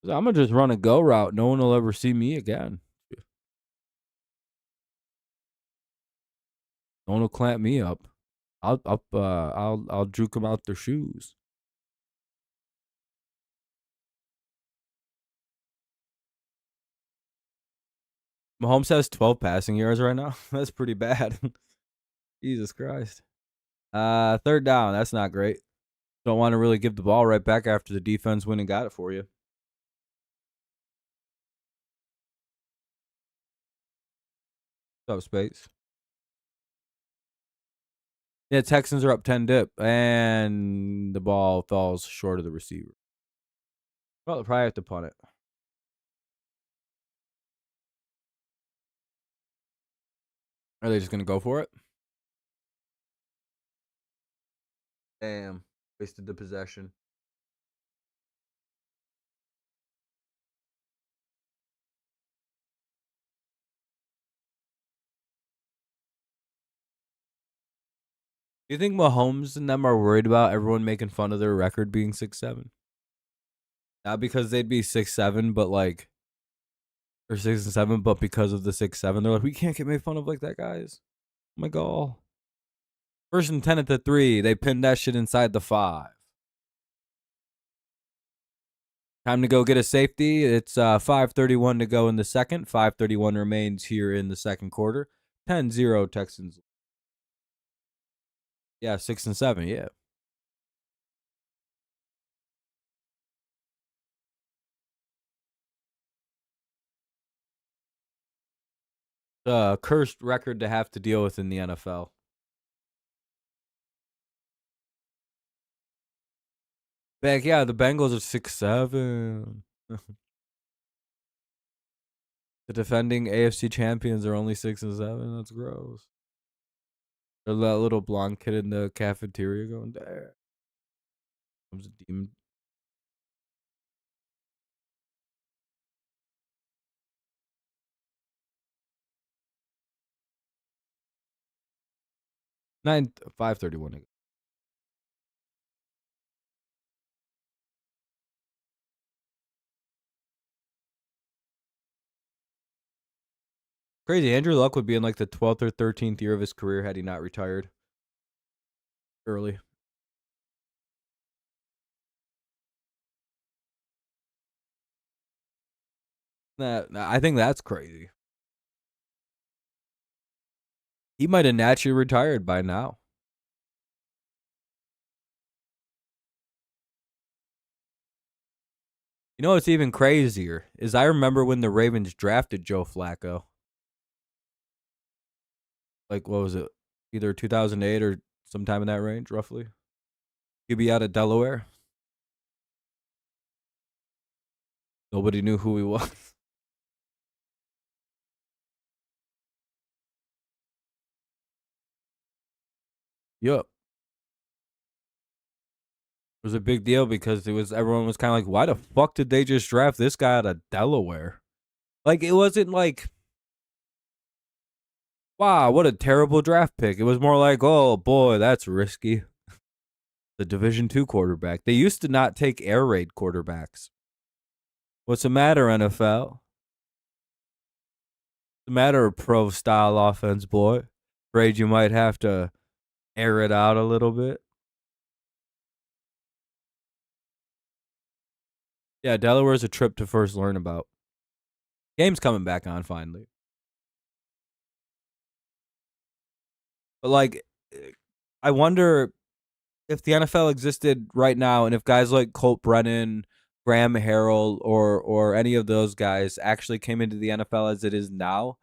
I'm gonna just run a go route. No one will ever see me again. No one will clamp me up. I'll juke them out their shoes. Mahomes has 12 passing yards right now. That's pretty bad. Jesus Christ. 3rd down. That's not great. Don't want to really give the ball right back after the defense went and got it for you. What's up, Space? Yeah, Texans are up 10 dip, and the ball falls short of the receiver. Well, they'll probably have to punt it. Are they just going to go for it? Damn. Wasted the possession. Do you think Mahomes and them are worried about everyone making fun of their record being 6'7"? Not because they'd be 6'7", but like, or 6'7", but because of the 6'7", they're like, we can't get made fun of like that, guys. Oh my god. 1st and 10 at the 3. They pinned that shit inside the 5. Time to go get a safety. It's 5:31 to go in the second. 5:31 remains here in the second quarter. 10-0 Texans. Yeah, 6 and 7. Yeah. Cursed record to have to deal with in the NFL. Back, yeah, the Bengals are 6-7. The defending AFC champions are only 6 and 7. That's gross. There's that little blonde kid in the cafeteria going, there comes a demon. 531. Crazy. Andrew Luck would be in like the 12th or 13th year of his career had he not retired early. I think that's crazy. He might have naturally retired by now. You know what's even crazier is I remember when the Ravens drafted Joe Flacco. Like, what was it? Either 2008 or sometime in that range, roughly. He'd be out of Delaware. Nobody knew who he was. Yup. It was a big deal because everyone was kind of like, why the fuck did they just draft this guy out of Delaware? Like, it wasn't like, wow, what a terrible draft pick. It was more like, oh boy, that's risky. The Division II quarterback. They used to not take air raid quarterbacks. What's the matter, NFL? What's the matter, pro style offense, boy? Afraid you might have to air it out a little bit. Yeah, Delaware's a trip to first learn about. Game's coming back on finally. But like, I wonder if the NFL existed right now, and if guys like Colt Brennan, Graham Harrell, or any of those guys actually came into the NFL as it is now,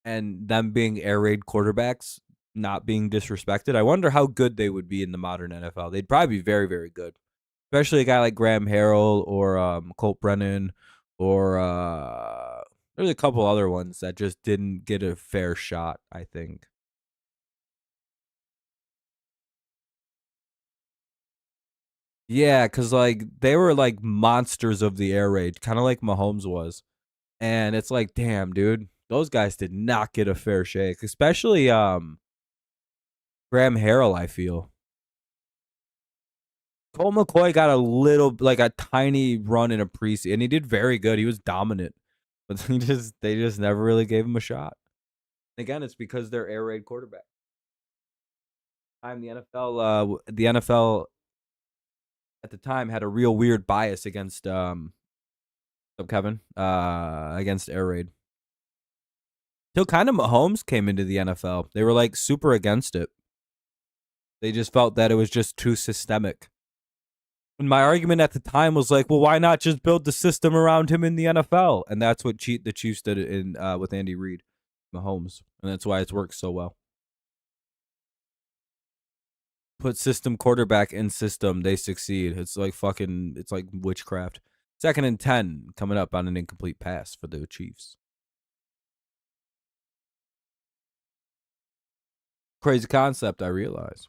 and them being air raid quarterbacks, not being disrespected, I wonder how good they would be in the modern NFL. They'd probably be very, very good, especially a guy like Graham Harrell or Colt Brennan, or there's a couple other ones that just didn't get a fair shot, I think. Yeah, because like they were like monsters of the air raid, kind of like Mahomes was. And it's like, damn, dude, those guys did not get a fair shake, especially Graham Harrell, I feel. Colt McCoy got a little, like a tiny run in a preseason, and he did very good. He was dominant, but they just never really gave him a shot. Again, it's because they're air raid quarterback. Time the NFL at the time had a real weird bias against Kevin against air raid. Till kind of Mahomes came into the NFL, they were like super against it. They just felt that it was just too systemic. And my argument at the time was like, well, why not just build the system around him in the NFL? And that's what the Chiefs did in with Andy Reid, Mahomes, and that's why it's worked so well. Put system quarterback in system, they succeed. It's like fucking, it's like witchcraft. 2nd and 10 coming up on an incomplete pass for the Chiefs. Crazy concept, I realize.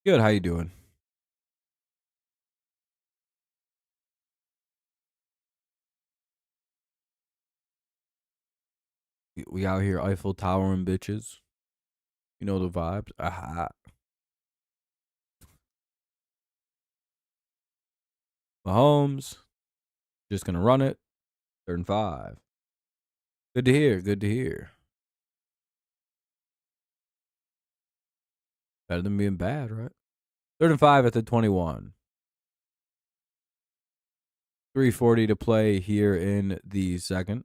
Good, how you doing? We out here Eiffel Towering bitches. You know the vibes. Aha. Mahomes just gonna run it. 3rd and 5. Good to hear. Good to hear. Better than being bad, right? 3rd and 5 at the 21. 3:40 to play here in the second.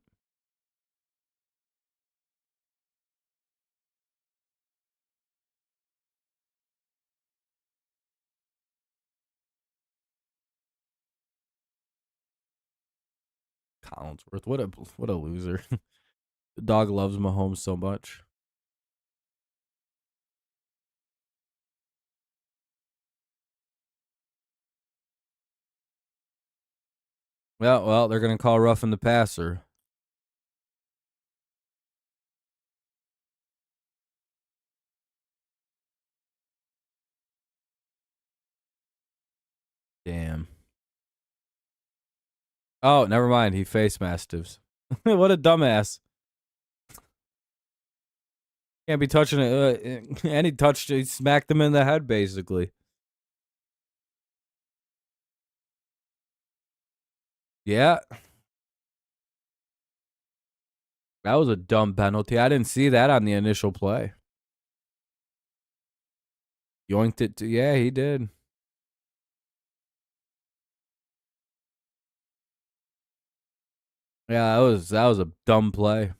Collinsworth, what a loser. The dog loves Mahomes so much. Well, they're gonna call roughing the passer. Damn. Oh, never mind. He face mastiffs. What a dumbass. Can't be touching it. And he smacked him in the head, basically. Yeah. That was a dumb penalty. I didn't see that on the initial play. Yoinked it. Yeah, he did. Yeah, that was a dumb play.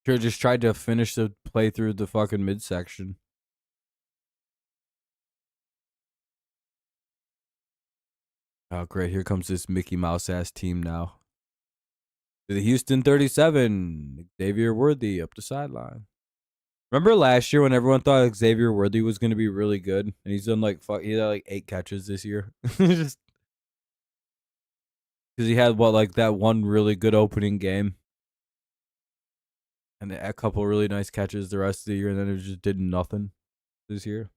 Should have just tried to finish the play through the fucking midsection. Oh, great. Here comes this Mickey Mouse ass team now. The Houston 37. Xavier Worthy up the sideline. Remember last year when everyone thought Xavier Worthy was going to be really good, and he's done he had like 8 catches this year, just because he had that one really good opening game, and a couple really nice catches the rest of the year, and then it just did nothing this year.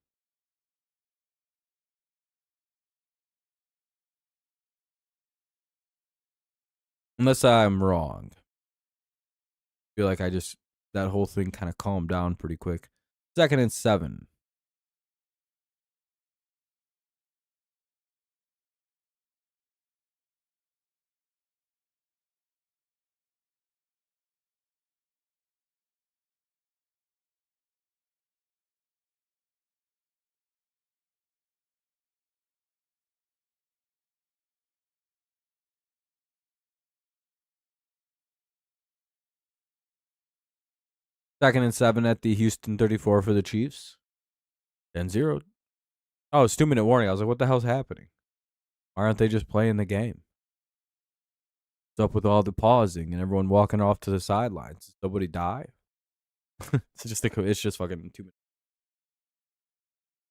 Unless I'm wrong, I feel like that whole thing kind of calmed down pretty quick. 2nd and 7. Second and 7 at the Houston 34 for the Chiefs. 10-0. Oh, it's 2-minute warning. I was like, what the hell's happening? Why aren't they just playing the game? What's up with all the pausing and everyone walking off to the sidelines? Does nobody die? It's just fucking 2 minutes.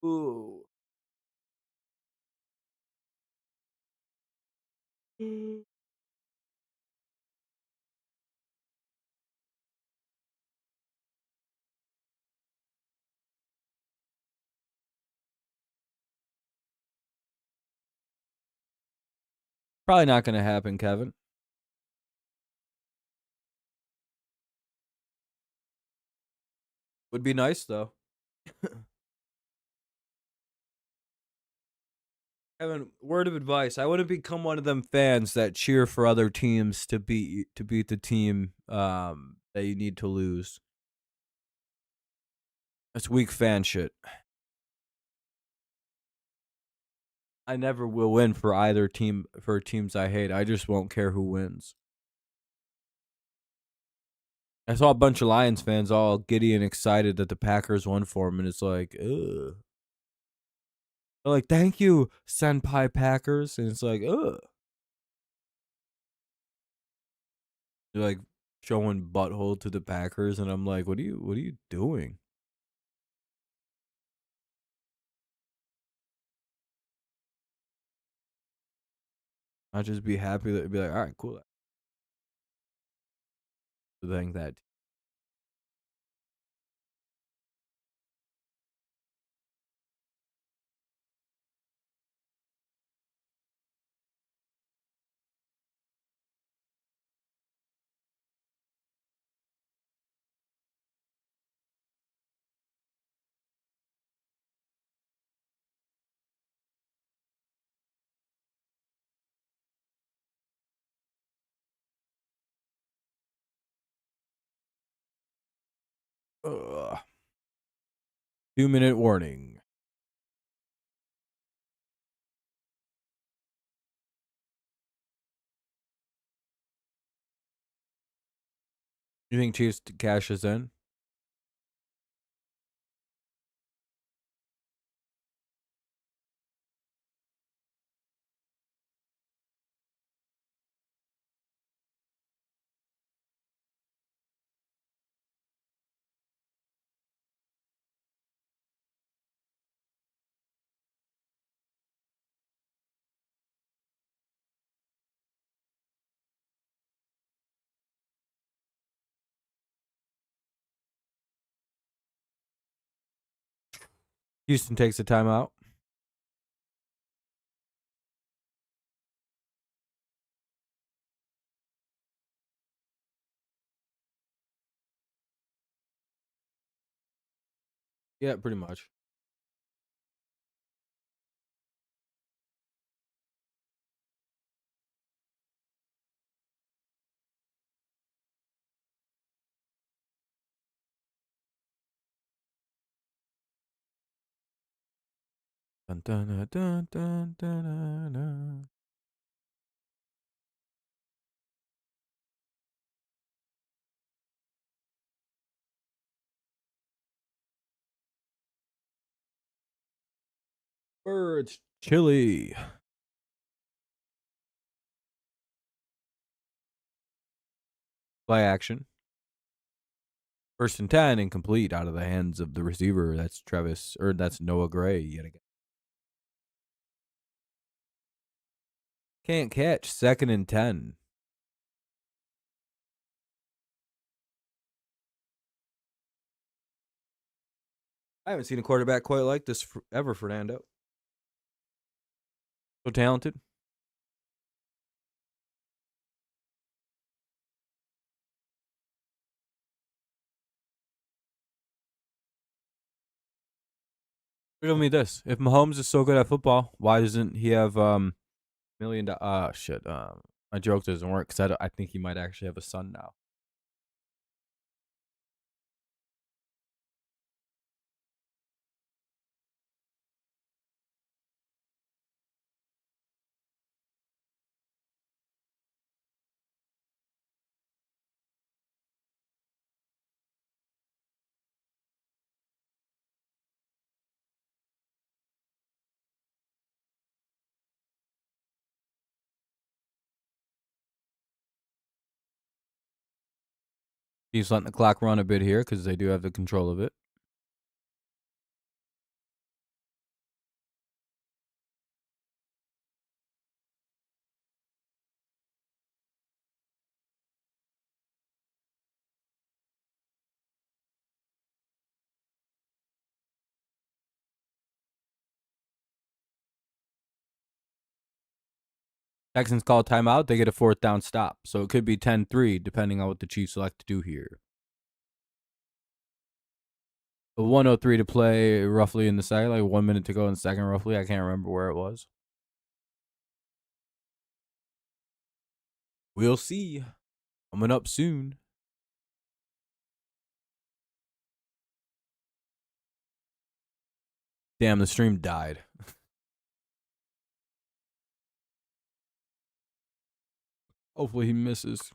Ooh. Probably not going to happen, Kevin. Would be nice though. Kevin, word of advice: I wouldn't become one of them fans that cheer for other teams to beat the team that you need to lose. That's weak fan shit. I never will win for either team for teams I hate. I just won't care who wins. I saw a bunch of Lions fans all giddy and excited that the Packers won for them, and it's like, ugh. They're like, thank you, Senpai Packers. And it's like, ugh. They're like showing butthole to the Packers, and I'm like, what are you doing? I'd just be happy that be like, all right, cool. Thank that. Ugh. 2-minute warning. You think Chiefs cashes in? Houston takes a timeout. Yeah, pretty much. Dun, dun, dun, dun, dun, dun, dun. Birds, chili. Play action. First and 10, incomplete out of the hands of the receiver. That's Noah Gray yet again. Can't catch. Second and 10. I haven't seen a quarterback quite like this ever, Fernando. So talented. Riddle me this: if Mahomes is so good at football, why doesn't he have shit. My joke doesn't work because I think he might actually have a son now. He's letting the clock run a bit here because they do have the control of it. Texans call timeout. They get a fourth down stop. So it could be 10-3 depending on what the Chiefs elect to do here. A 103 to play roughly in the second, like 1 minute to go in the second roughly. I can't remember where it was. We'll see. Coming up soon. Damn, the stream died. Hopefully he misses.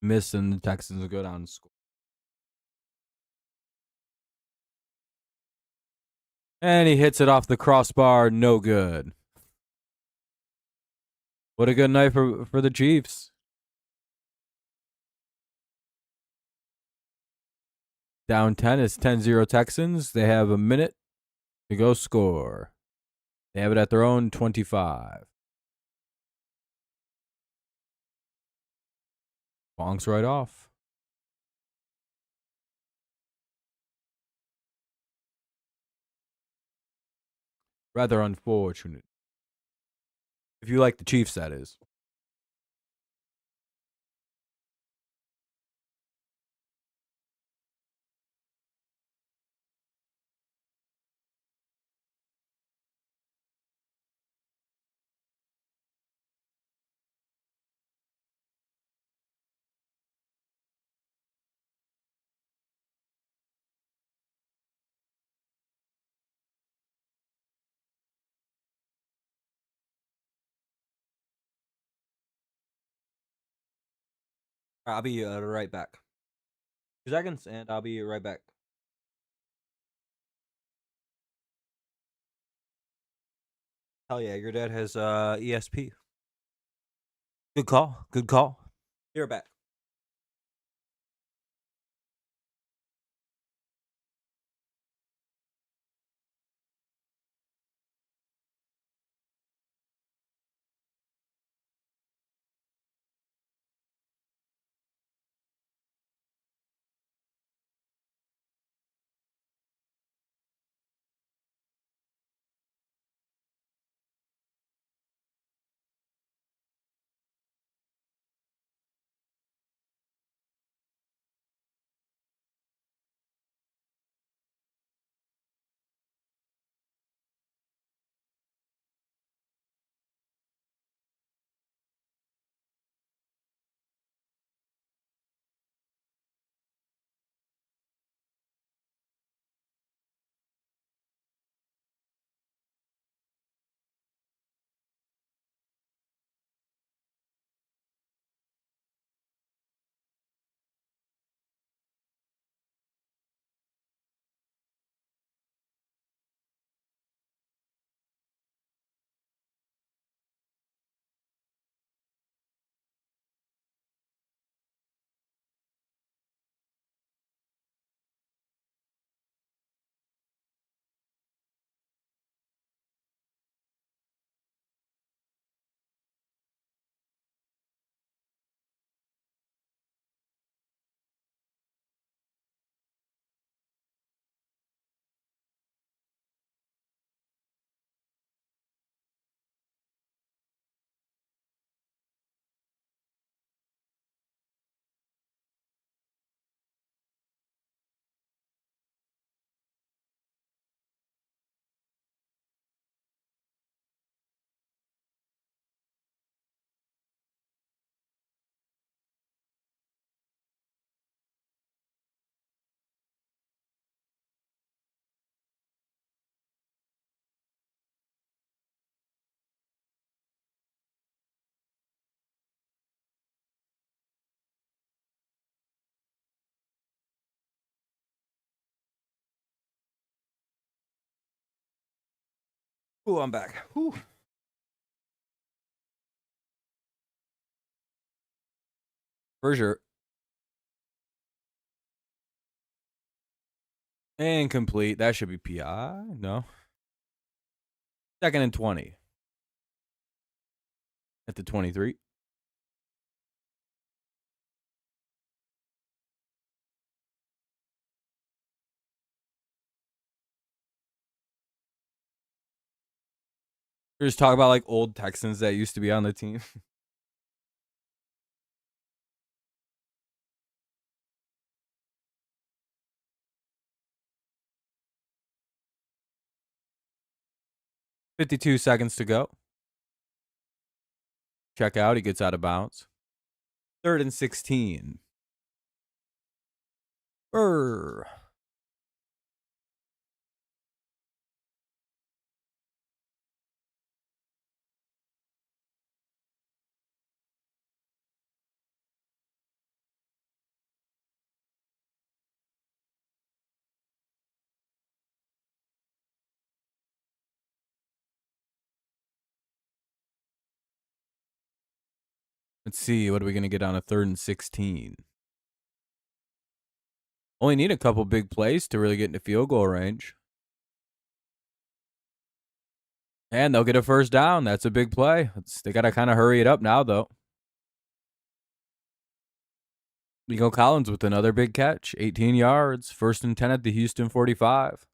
Miss and the Texans will go down and score. And he hits it off the crossbar. No good. What a good night for the Chiefs. Down 10. It's 10-0 Texans. They have a minute to go score. They have it at their own 25. Bonks right off. Rather unfortunate. If you like the Chiefs, that is. I'll be right back. 2 seconds, and I'll be right back. Hell yeah, your dad has ESP. Good call. Good call. You're back. Ooh, I'm back. Whew. For sure. Incomplete. That should be PI. No. 2nd and 20. At the 23. We're just talking about like old Texans that used to be on the team. $52 seconds to go. Check out. He gets out of bounds. 3rd and 16. Brr. Let's see. What are we going to get on a 3rd and 16? Only need a couple big plays to really get into field goal range. And they'll get a first down. That's a big play. They got to kind of hurry it up now, though. Nico Collins with another big catch. 18 yards. 1st and 10 at the Houston 45.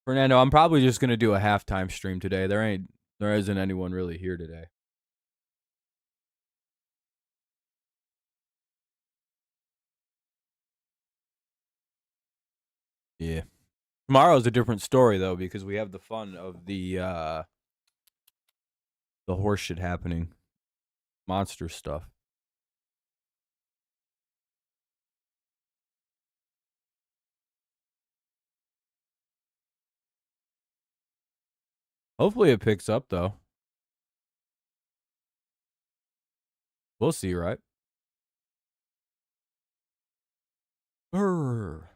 Fernando, I'm probably just going to do a halftime stream today. There isn't anyone really here today. Yeah. Tomorrow's a different story though, because we have the fun of the horse shit happening. Monster stuff. Hopefully it picks up though. We'll see, right? Brr.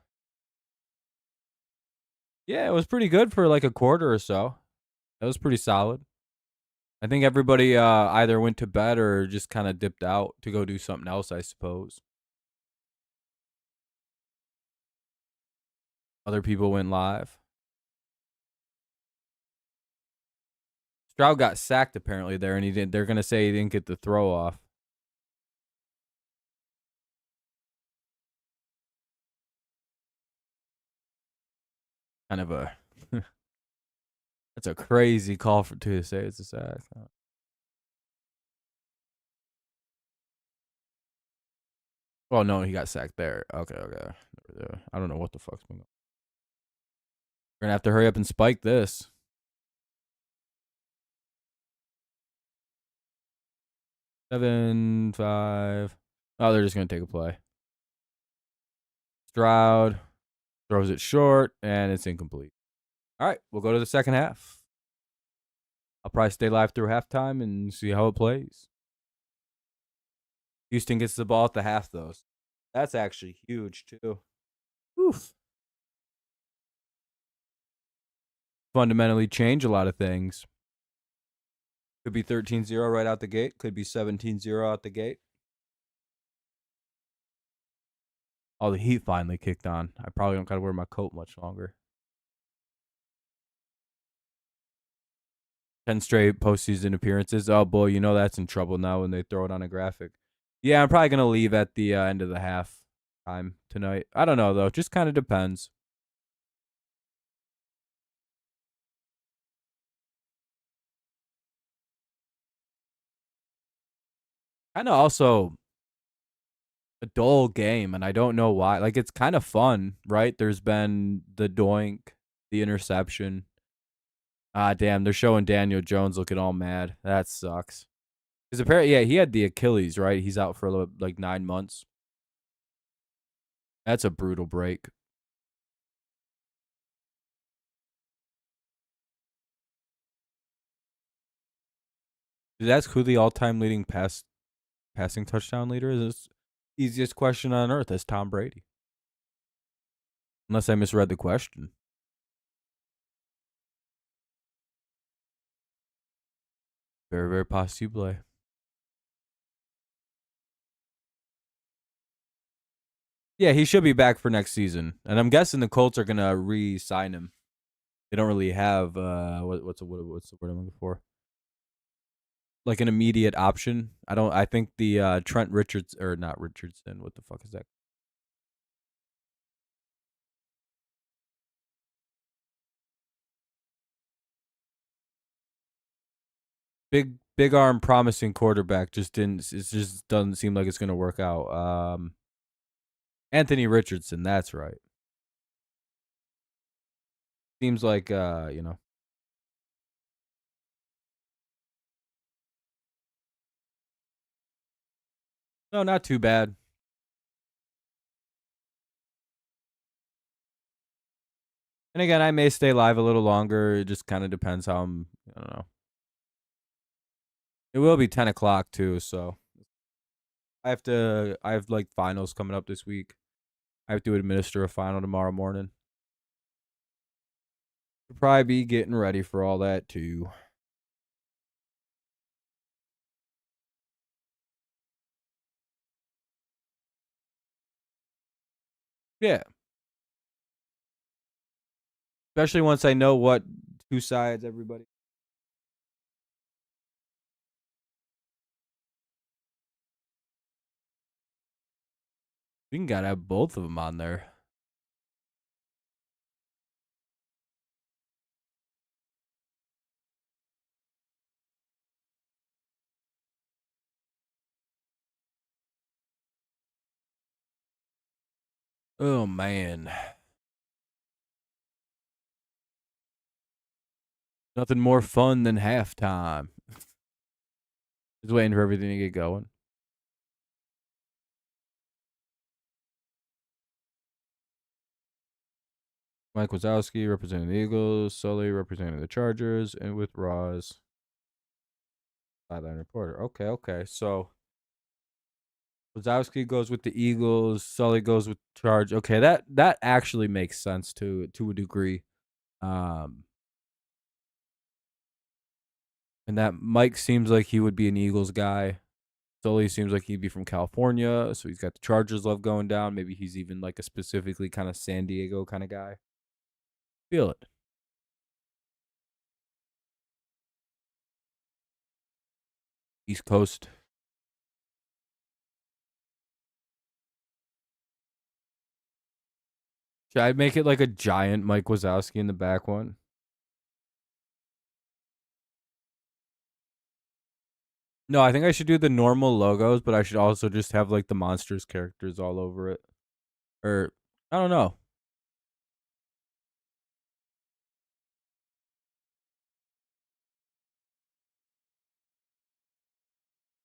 Yeah, it was pretty good for like a quarter or so. That was pretty solid. I think everybody either went to bed or just kind of dipped out to go do something else, I suppose. Other people went live. Stroud got sacked apparently there, and he didn't. They're gonna say he didn't get the throw off. Kind of a that's a crazy call to say it's a sack. Oh no, he got sacked there. Okay. I don't know what the fuck's going on. We're gonna have to hurry up and spike this. 7-5. Oh, they're just gonna take a play. Stroud throws it short, and it's incomplete. All right, we'll go to the second half. I'll probably stay live through halftime and see how it plays. Houston gets the ball at the half, though. That's actually huge, too. Oof. Fundamentally change a lot of things. Could be 13-0 right out the gate. Could be 17-0 out the gate. Oh, the heat finally kicked on. I probably don't got to wear my coat much longer. 10 straight postseason appearances. Oh, boy, you know that's in trouble now when they throw it on a graphic. Yeah, I'm probably going to leave at the end of the half time tonight. I don't know, though. Just kind of depends. Kind of also a dull game, and I don't know why. Like, it's kind of fun, right? There's been the doink, the interception. Ah, damn, they're showing Daniel Jones looking all mad. That sucks. Because apparently, yeah, he had the Achilles, right? He's out for like 9 months. That's a brutal break. Did you ask who the all-time leading passing touchdown leader is? This easiest question on earth is Tom Brady. Unless I misread the question. Very, very possible. Yeah, he should be back for next season, and I'm guessing the Colts are gonna re-sign him. They don't really have what's the word I'm looking for? Like an immediate option. I don't. I think the Trent Richards or not Richardson. What the fuck is that? Big arm, promising quarterback. Just didn't. It just doesn't seem like it's gonna work out. Anthony Richardson. That's right. Seems like no, not too bad. And again, I may stay live a little longer. It just kind of depends how I'm. I don't know. It will be 10 o'clock too, so I have to. I have like finals coming up this week. I have to administer a final tomorrow morning. I'll probably be getting ready for all that too. Yeah, especially once I know what two sides everybody. We can gotta have both of them on there. Oh man, nothing more fun than halftime. Just waiting for everything to get going. Mike Wazowski representing the Eagles, Sully representing the Chargers, and with Roz, sideline reporter. Okay. So Wazowski goes with the Eagles, Sully goes with Charge. Okay, that actually makes sense to a degree. Um, and that Mike seems like he would be an Eagles guy. Sully seems like he'd be from California, so he's got the Chargers love going down. Maybe he's even like a specifically kind of San Diego kind of guy. Feel it. East Coast. Should I make it like a giant Mike Wazowski in the back one? No, I think I should do the normal logos, but I should also just have like the monsters characters all over it. Or I don't know.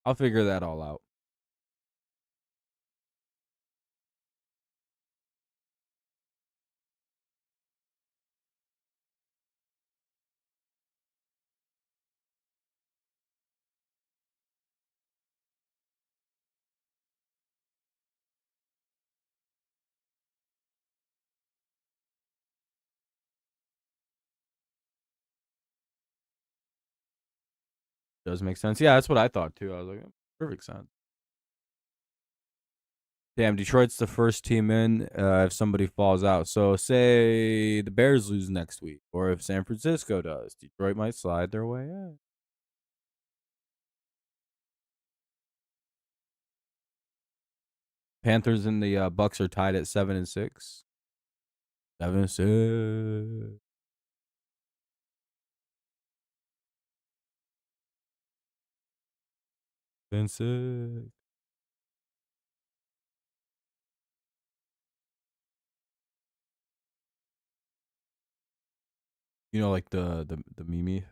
I'll figure that all out. Does make sense. Yeah, that's what I thought too. I was like, perfect sense. Damn, Detroit's the first team in if somebody falls out. So say the Bears lose next week, or if San Francisco does, Detroit might slide their way in. Panthers and the Bucks are tied at 7-6. 7-6. 7-6. You know, like the Mimi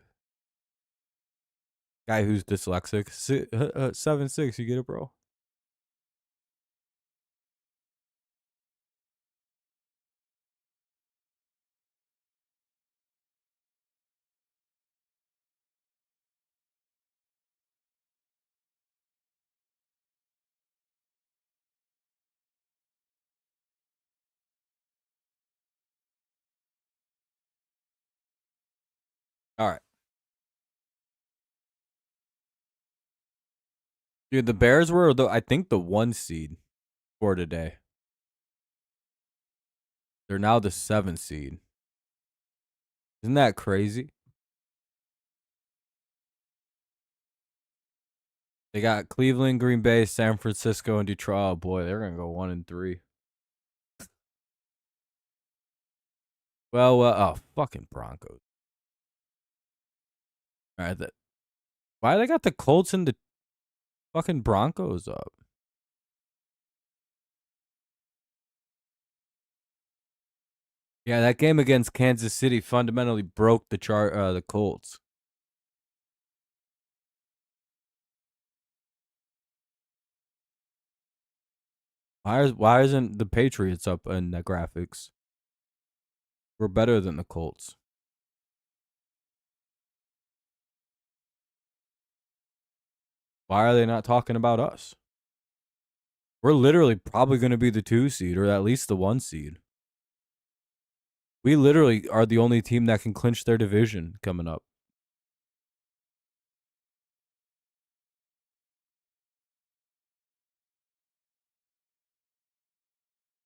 guy who's dyslexic. 7-6. You get it, bro? All right. Dude, the Bears were I think the 1 seed for today. They're now the 7th seed. Isn't that crazy? They got Cleveland, Green Bay, San Francisco, and Detroit. Oh boy, they're gonna go 1-3. Well, oh fucking Broncos. All right, why they got the Colts and the fucking Broncos up? Yeah, that game against Kansas City fundamentally broke the Colts. Why isn't the Patriots up in the graphics? We're better than the Colts. Why are they not talking about us? We're literally probably going to be the 2 seed or at least the 1 seed. We literally are the only team that can clinch their division coming up.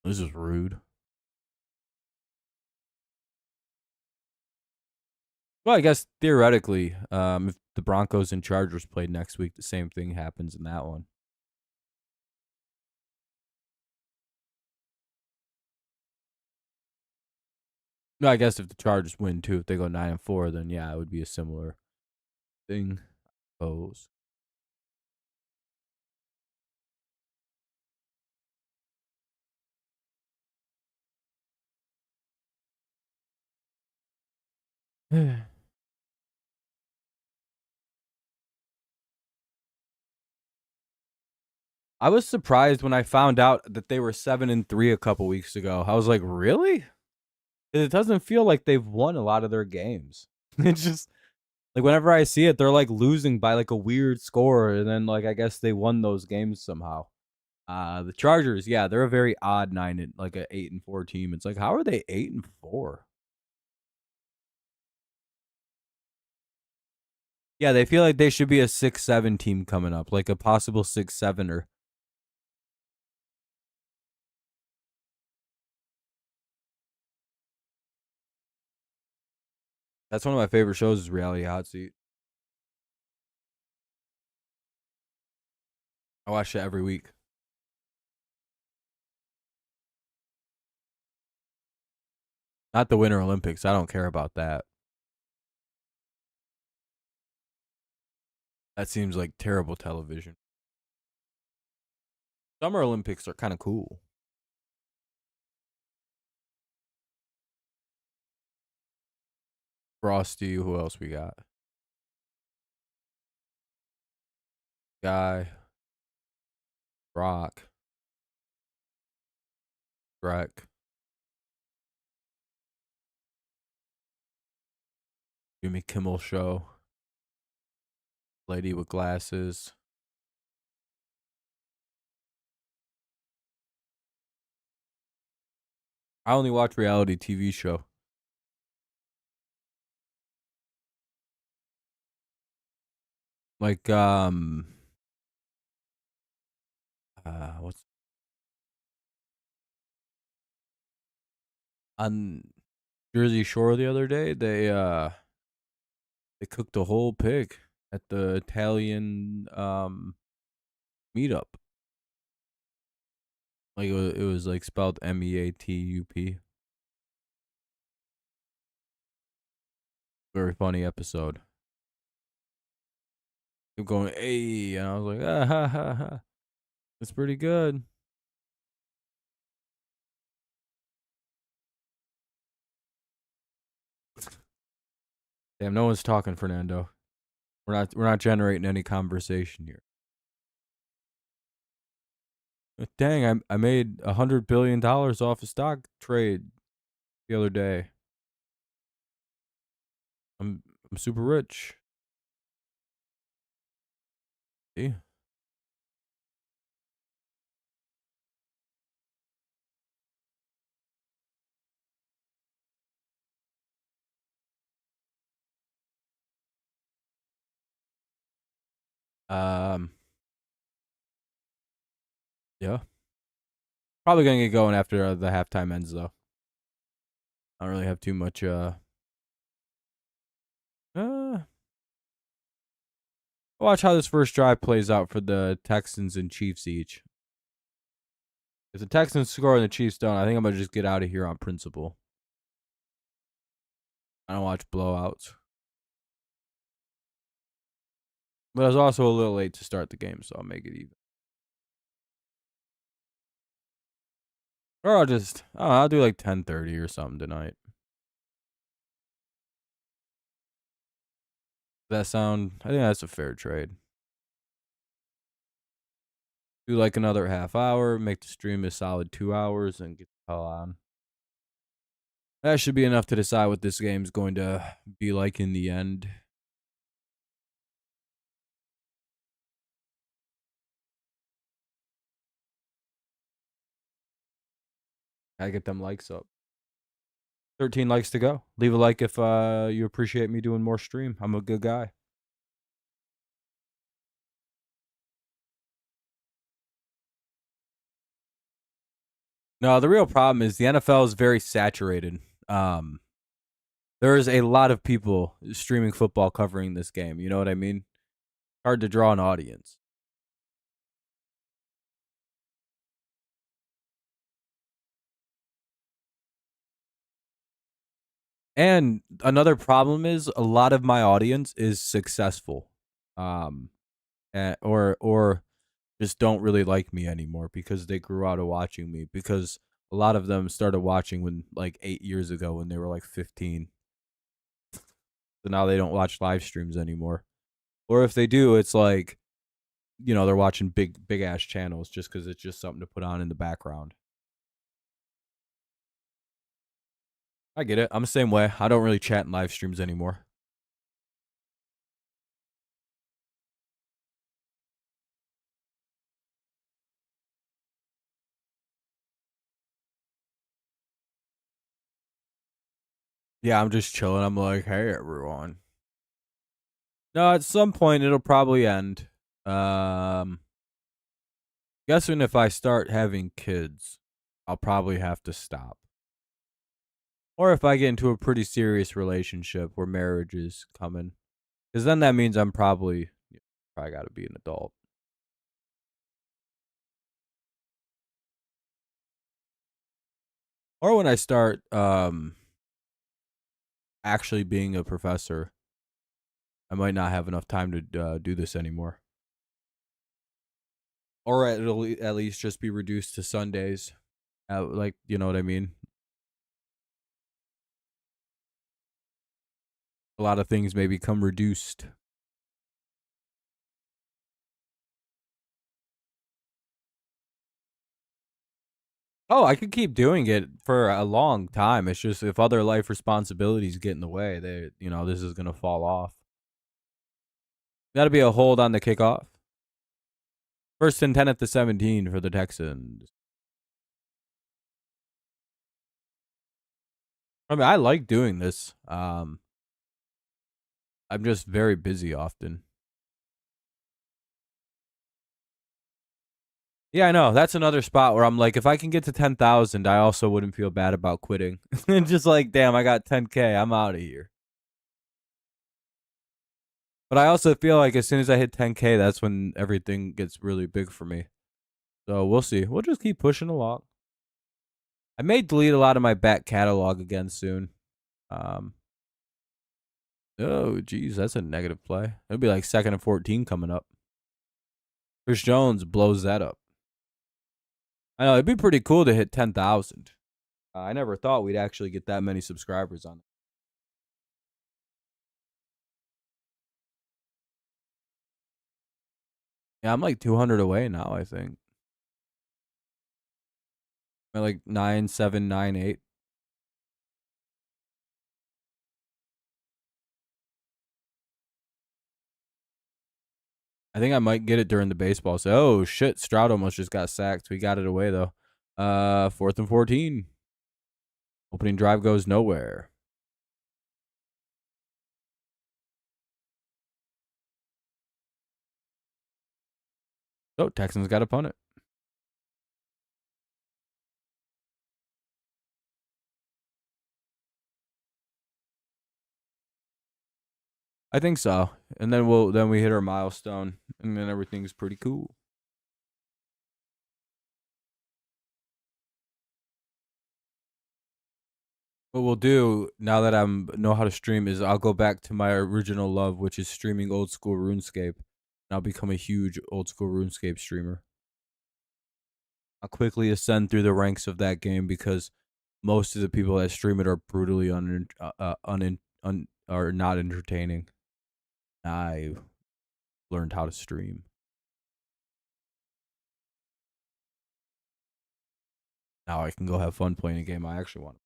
This is rude. Well, I guess theoretically, if the Broncos and Chargers played next week, the same thing happens in that one. No, I guess if the Chargers win too, if they go 9-4, then yeah, it would be a similar thing. I suppose. I was surprised when I found out that they were 7-3 a couple weeks ago. I was like, really? It doesn't feel like they've won a lot of their games. It's just like whenever I see it, they're like losing by like a weird score, and then like I guess they won those games somehow. The Chargers, yeah, they're a very odd 9 and like a 8-4 team. It's like, how are they 8-4? Yeah, they feel like they should be a 6-7 team coming up, like a possible 6-7 or. That's one of my favorite shows is Reality Hot Seat. I watch it every week. Not the Winter Olympics. I don't care about that. That seems like terrible television. Summer Olympics are kind of cool. Frosty, who else we got? Guy, Rock, Shrek, Jimmy Kimmel Show, Lady with Glasses. I only watch reality TV show. Like what's on Jersey Shore the other day? They cooked a whole pig at the Italian meetup. Like it was like spelled MEATUP. Very funny episode. Kept going, hey, and I was like, ah ha ha ha. It's pretty good. Damn, no one's talking, Fernando. We're not generating any conversation here. Dang, I made $100 billion off a stock trade the other day. I'm super rich. See? Um, yeah. Probably gonna get going after the halftime ends, though. I don't really have too much. Uh Watch how this first drive plays out for the Texans and Chiefs each. If the Texans score and the Chiefs don't, I think I'm gonna just get out of here on principle. I don't watch blowouts. But I was also a little late to start the game, so I'll make it even. Or I'll do like 10:30 or something tonight. Does that sound? I think that's a fair trade. Do like another half hour, make the stream a solid 2 hours, and get the hell on. That should be enough to decide what this game's going to be like in the end. Gotta get them likes up. 13 likes to go. Leave a like if you appreciate me doing more stream. I'm a good guy. No, the real problem is the NFL is very saturated. There is a lot of people streaming football covering this game. You know what I mean? Hard to draw an audience. And another problem is a lot of my audience is successful, or just don't really like me anymore because they grew out of watching me. Because a lot of them started watching when like 8 years ago when they were like 15. So now they don't watch live streams anymore. Or if they do, it's like, they're watching big ass channels just because it's just something to put on in the background. I get it. I'm the same way. I don't really chat in live streams anymore. Yeah, I'm just chilling. I'm like, hey everyone. No, at some point it'll probably end. Guessing if I start having kids, I'll probably have to stop. Or if I get into a pretty serious relationship where marriage is coming. Because then that means I'm probably got to be an adult. Or when I start actually being a professor, I might not have enough time to do this anymore. Or it'll at least just be reduced to Sundays. Like, you know what I mean? A lot of things may become reduced. Oh, I could keep doing it for a long time. It's just if other life responsibilities get in the way, this is gonna fall off. That'll be a hold on the kickoff. 1st and 10 at the 17 for the Texans. I mean, I like doing this. I'm just very busy often. Yeah, I know. That's another spot where I'm like, if I can get to 10,000, I also wouldn't feel bad about quitting. Just like, damn, I got 10K. I'm out of here. But I also feel like as soon as I hit 10K, that's when everything gets really big for me. So we'll see. We'll just keep pushing along. I may delete a lot of my back catalog again soon. Oh, geez, that's a negative play. It'll be like 2nd and 14 coming up. Chris Jones blows that up. I know, it'd be pretty cool to hit 10,000. I never thought we'd actually get that many subscribers on it. Yeah, I'm like 200 away now, I think. I'm like 9798. I think I might get it during the baseball. So, oh shit, Stroud almost just got sacked. We got it away though. 4th and 14. Opening drive goes nowhere. So Texans got to punt it. I think so. And then we hit our milestone, and then everything's pretty cool. What we'll do now that I know how to stream is I'll go back to my original love, which is streaming old school RuneScape. And I'll become a huge old school RuneScape streamer. I'll quickly ascend through the ranks of that game because most of the people that stream it are brutally are not entertaining. I learned how to stream. Now I can go have fun playing a game I actually want.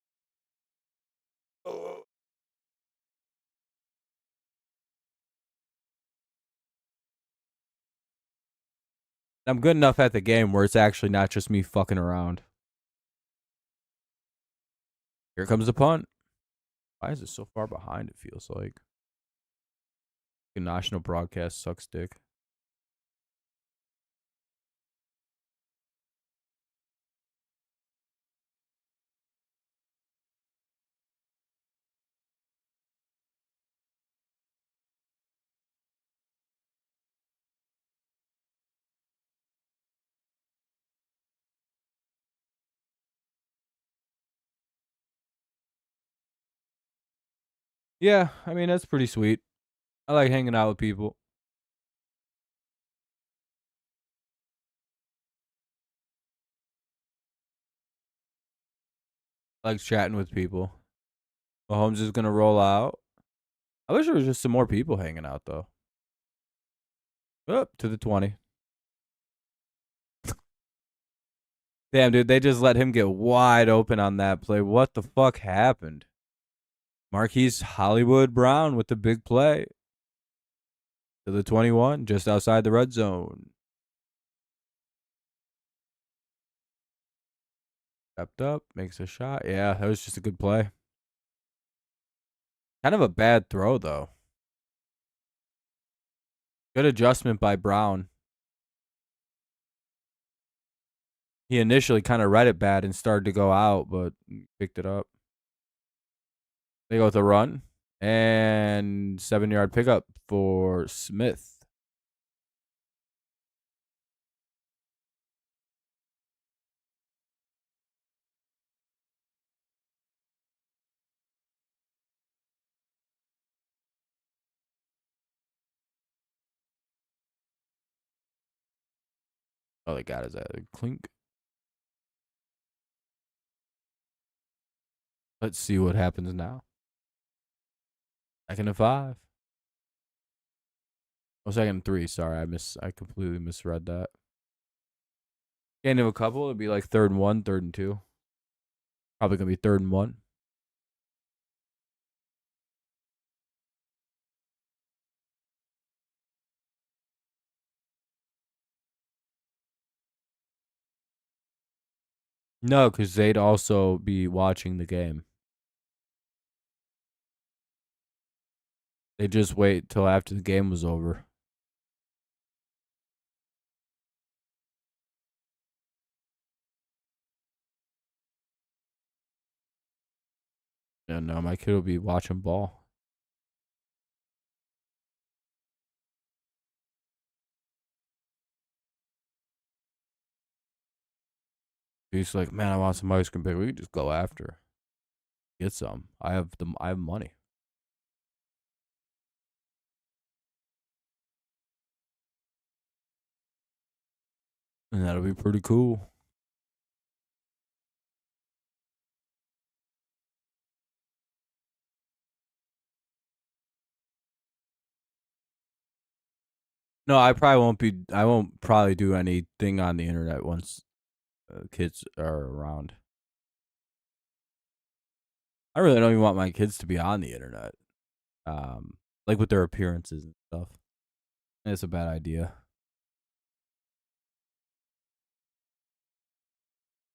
I'm good enough at the game where it's actually not just me fucking around. Here comes the punt. Why is it so far behind? It feels like the national broadcast sucks dick. Yeah, I mean that's pretty sweet. I like hanging out with people. I like chatting with people. Mahomes is gonna roll out. I wish there was just some more people hanging out though. Up to the 20. Damn, dude, they just let him get wide open on that play. What the fuck happened? Marquise Hollywood Brown with the big play. To the 21, just outside the red zone. Stepped up, makes a shot. Yeah, that was just a good play. Kind of a bad throw, though. Good adjustment by Brown. He initially kind of read it bad and started to go out, but picked it up. They go with a run and 7-yard pickup for Smith. Oh, they got his clink. Let's see what happens now. 2nd and 5. Oh, 2nd and 3. Sorry, I completely misread that. Gain of a couple, it'd be like 3rd and 1, 3rd and 2. Probably gonna be 3rd and 1. No, because they'd also be watching the game. They just wait till after the game was over. And no, my kid will be watching ball. He's like, man, I want some ice cream. We could just go after, get some. I have money. And that'll be pretty cool. No, I won't probably do anything on the internet once kids are around. I really don't even want my kids to be on the internet. Like with their appearances and stuff. It's a bad idea.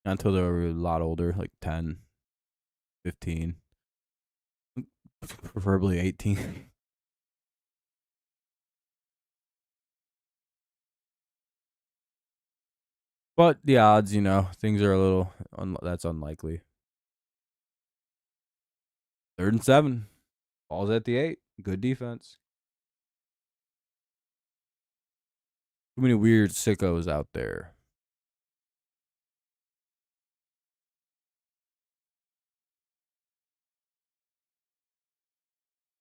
Until they're a lot older, like 10, 15, preferably 18. But the odds, things are a little that's unlikely. 3rd and 7. Ball's at the 8. Good defense. Too many weird sickos out there.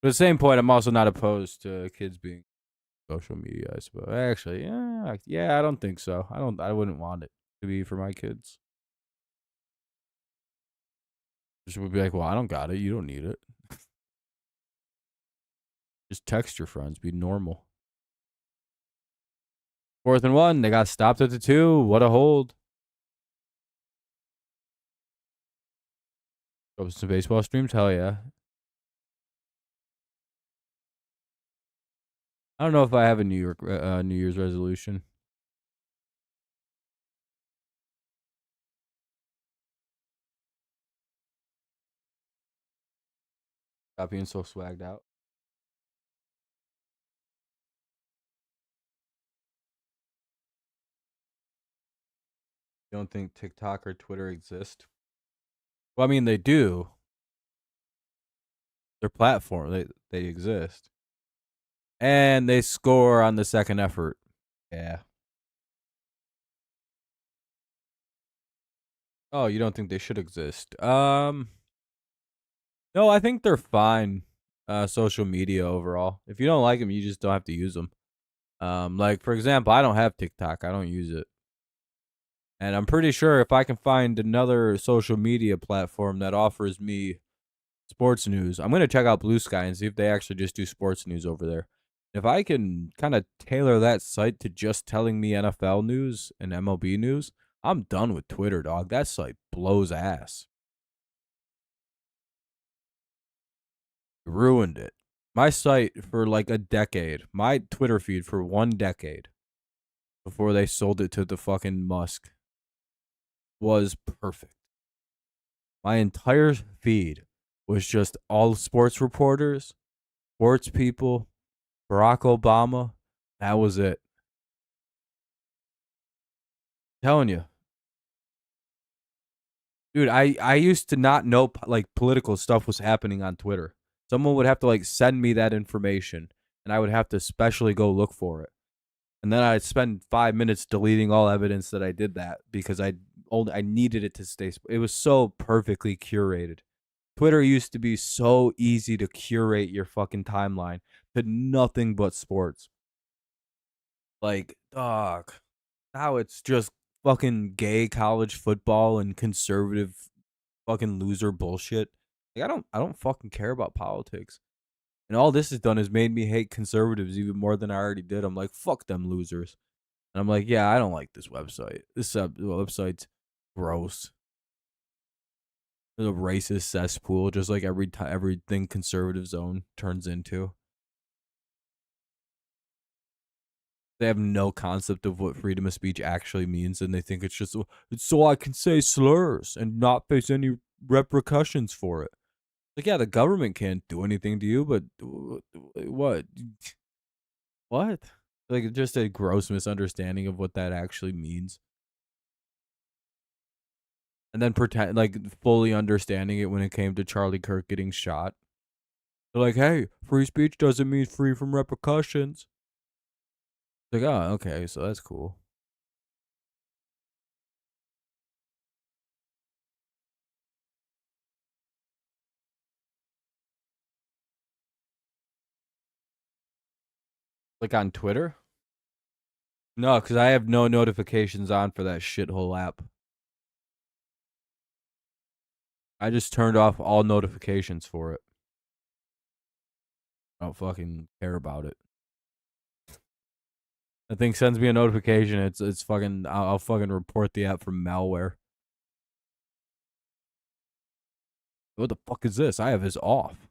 But at the same point, I'm also not opposed to kids being social media, I suppose. Actually, yeah, I don't think so. I wouldn't want it to be for my kids. Just would be like, well, I don't got it. You don't need it. Just text your friends. Be normal. 4th and 1. They got stopped at the 2. What a hold. Go some baseball streams? Hell yeah. I don't know if I have a New Year's resolution. Stop being so swagged out. You don't think TikTok or Twitter exist? Well, I mean, they do. Their platform, they exist. And they score on the second effort. Yeah. Oh, you don't think they should exist? No, I think they're fine. Social media overall. If you don't like them, you just don't have to use them. Like for example, I don't have TikTok. I don't use it. And I'm pretty sure if I can find another social media platform that offers me sports news, I'm going to check out Blue Sky and see if they actually just do sports news over there. If I can kind of tailor that site to just telling me NFL news and MLB news, I'm done with Twitter, dog. That site blows ass. Ruined it. My site for like a decade, my Twitter feed for 1 decade before they sold it to the fucking Musk was perfect. My entire feed was just all sports reporters, sports people, Barack Obama. That was it. I'm telling you, dude. I used to not know like political stuff was happening on Twitter. Someone would have to like send me that information, and I would have to specially go look for it. And then I'd spend 5 minutes deleting all evidence that I did that because I needed it to stay. It was so perfectly curated. Twitter used to be so easy to curate your fucking timeline to nothing but sports. Like, dog, now it's just fucking gay college football and conservative fucking loser bullshit. Like, I don't fucking care about politics. And all this has done is made me hate conservatives even more than I already did. I'm like, fuck them losers. And I'm like, yeah, I don't like this website. This website's gross. It's a racist cesspool, just like everything conservative zone turns into. They have no concept of what freedom of speech actually means, and they think it's so I can say slurs and not face any repercussions for it. Like, yeah, the government can't do anything to you, but what? What? Like, just a gross misunderstanding of what that actually means. And then pretend like fully understanding it when it came to Charlie Kirk getting shot. They're like, hey, free speech doesn't mean free from repercussions. Like, oh, okay, so that's cool. Like on Twitter? No, because I have no notifications on for that shithole app. I just turned off all notifications for it. I don't fucking care about it. The thing sends me a notification. It's fucking. I'll fucking report the app for malware. What the fuck is this? I have this off.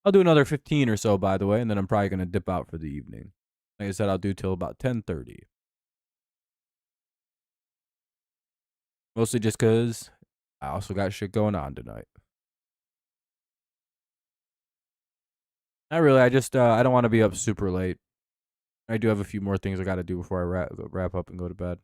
I'll do another 15 or so, by the way, and then I'm probably gonna dip out for the evening. Like I said, I'll do till about 10:30. Mostly just because I also got shit going on tonight. Not really. I just I don't want to be up super late. I do have a few more things I got to do before I wrap up and go to bed.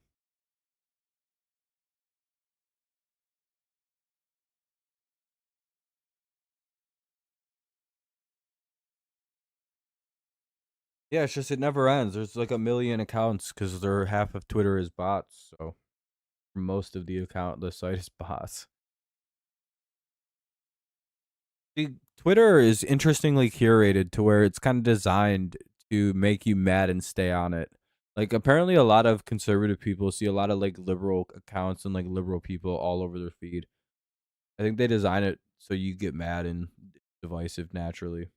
Yeah, it's just it never ends. There's like a million accounts because they're half of Twitter is bots. So most of the site is bots. Twitter is interestingly curated to where it's kind of designed to make you mad and stay on it. Like apparently a lot of conservative people see a lot of like liberal accounts and like liberal people all over their feed. I think they design it so you get mad and divisive naturally.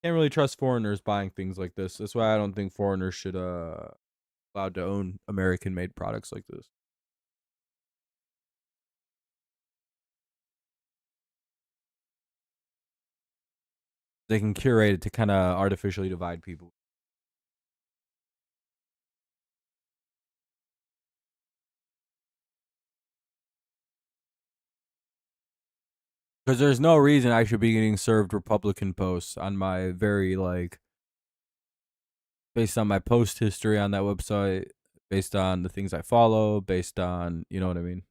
Can't really trust foreigners buying things like this. That's why I don't think foreigners should allowed to own American made products like this. They can curate it to kind of artificially divide people. Because there's no reason I should be getting served Republican posts on my very like based on my post history on that website, based on the things I follow, based on you know what I mean.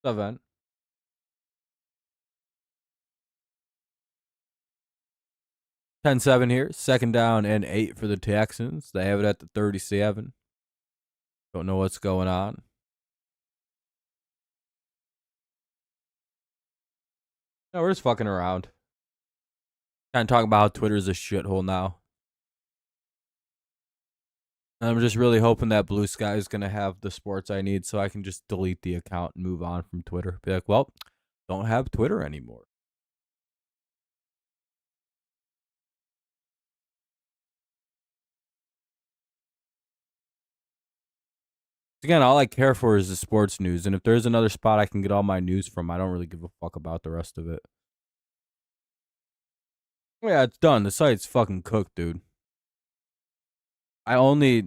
Event 10-7 here, second down and 8 for the Texans. They have it at the 37. Don't know what's going on. No, we're just fucking around. Kind of talking about how Twitter's a shithole now. I'm just really hoping that Blue Sky is gonna have the sports I need, so I can just delete the account and move on from Twitter. Be like, well, don't have Twitter anymore. Again, all I care for is the sports news, and if there's another spot I can get all my news from, I don't really give a fuck about the rest of it. Yeah, it's done. The site's fucking cooked, dude. I only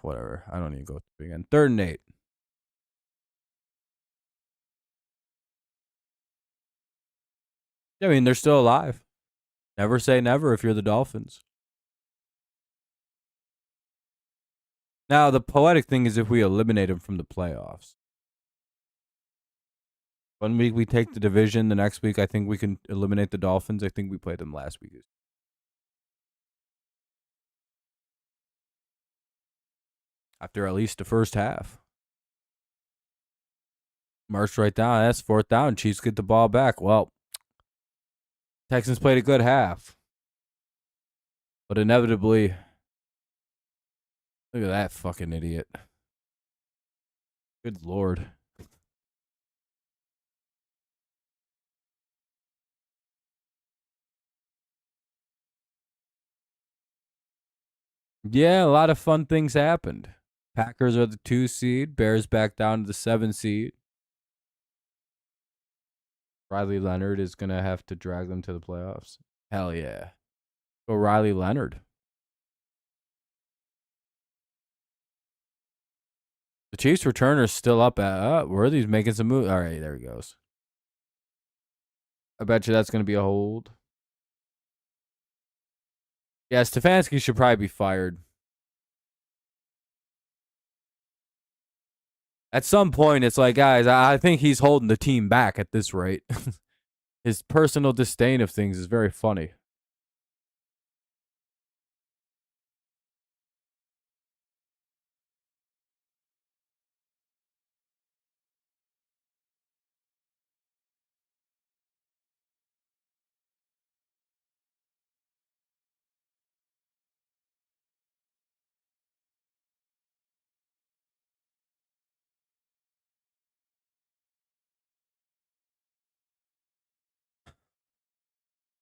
whatever. I don't even go through again. 3rd and 8. I mean, they're still alive. Never say never if you're the Dolphins. Now, the poetic thing is if we eliminate them from the playoffs. One week we take the division. The next week, I think we can eliminate the Dolphins. I think we played them last week. After at least the first half. Marched right down. That's 4th down. Chiefs get the ball back. Well, Texans played a good half. But inevitably, look at that fucking idiot. Good Lord. Yeah, a lot of fun things happened. Packers are the 2 seed. Bears back down to the 7 seed. Riley Leonard is going to have to drag them to the playoffs. Hell yeah. Go Riley Leonard. The Chiefs returner's still up at Worthy's making some moves. All right, there he goes. I bet you that's going to be a hold. Yeah, Stefanski should probably be fired. At some point, it's like, guys, I think he's holding the team back at this rate. His personal disdain of things is very funny.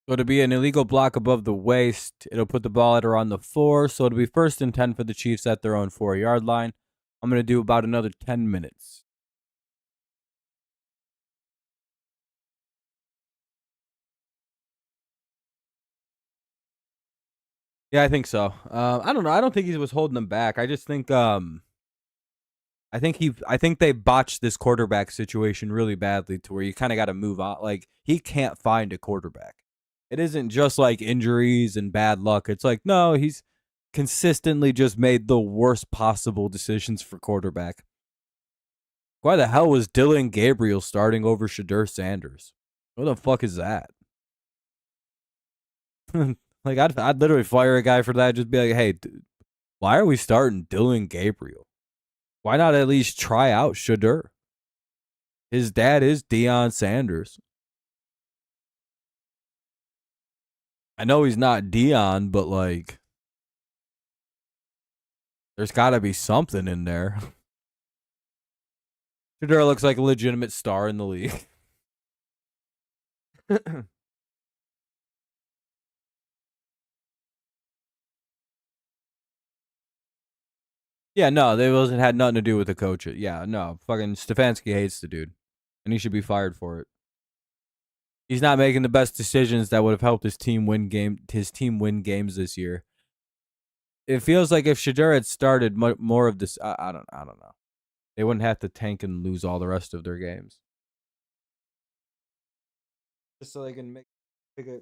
So to be an illegal block above the waist, it'll put the ball at around the 4. So it'll be 1st and 10 for the Chiefs at their own 4-yard line. I'm going to do about another 10 minutes. Yeah, I think so. I don't know. I don't think he was holding them back. I just think I think they botched this quarterback situation really badly to where you kind of got to move on. Like he can't find a quarterback. It isn't just like injuries and bad luck. It's like no, he's consistently just made the worst possible decisions for quarterback. Why the hell was Dylan Gabriel starting over Shadur Sanders? What the fuck is that? Like I'd literally fire a guy for that. Just be like, hey, dude, why are we starting Dylan Gabriel? Why not at least try out Shadur? His dad is Deion Sanders. I know he's not Deion, but like, there's got to be something in there. Shadur looks like a legitimate star in the league. Yeah, no, they wasn't had nothing to do with the coach. Yeah, no, fucking Stefanski hates the dude, and he should be fired for it. He's not making the best decisions that would have helped his team win games this year. It feels like if Shadur had started more of this, I don't know. They wouldn't have to tank and lose all the rest of their games. Just so they can make a.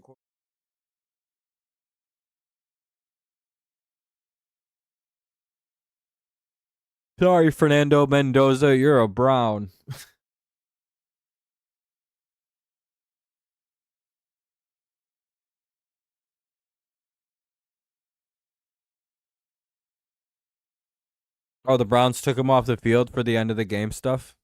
Sorry, Fernando Mendoza, you're a Brown. Oh, the Browns took him off the field for the end of the game stuff.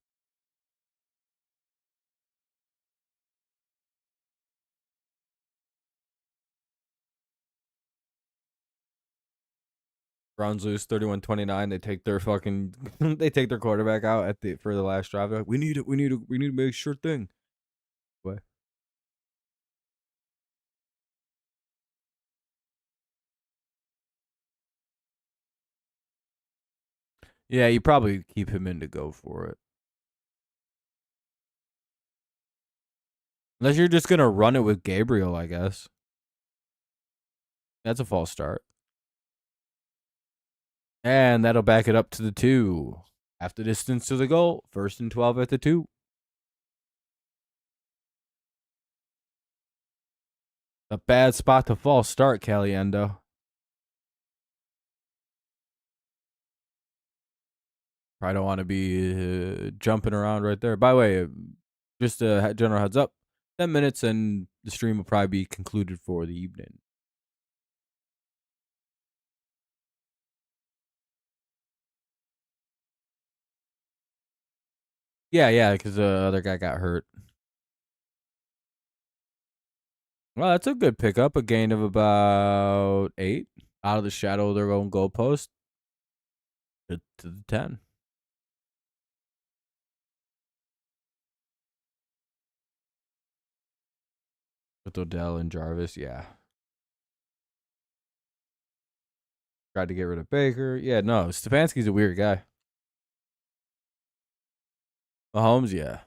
Browns lose 31-29. They take their fucking they take their quarterback out at the for the last drive. Like, we need it. We need to make sure thing. What? Yeah, you probably keep him in to go for it. Unless you're just gonna run it with Gabriel, I guess. That's a false start. And that'll back it up to the 2. Half the distance to the goal. 1st and 12 at the 2. A bad spot to false start, Caliendo. Probably don't want to be jumping around right there. By the way, just a general heads up. 10 minutes and the stream will probably be concluded for the evening. Yeah, because the other guy got hurt. Well, that's a good pickup. A gain of about 8 out of the shadow of their own goalpost to the 10. With Odell and Jarvis, yeah. Tried to get rid of Baker. Yeah, no, Stefanski's a weird guy. Mahomes, yeah.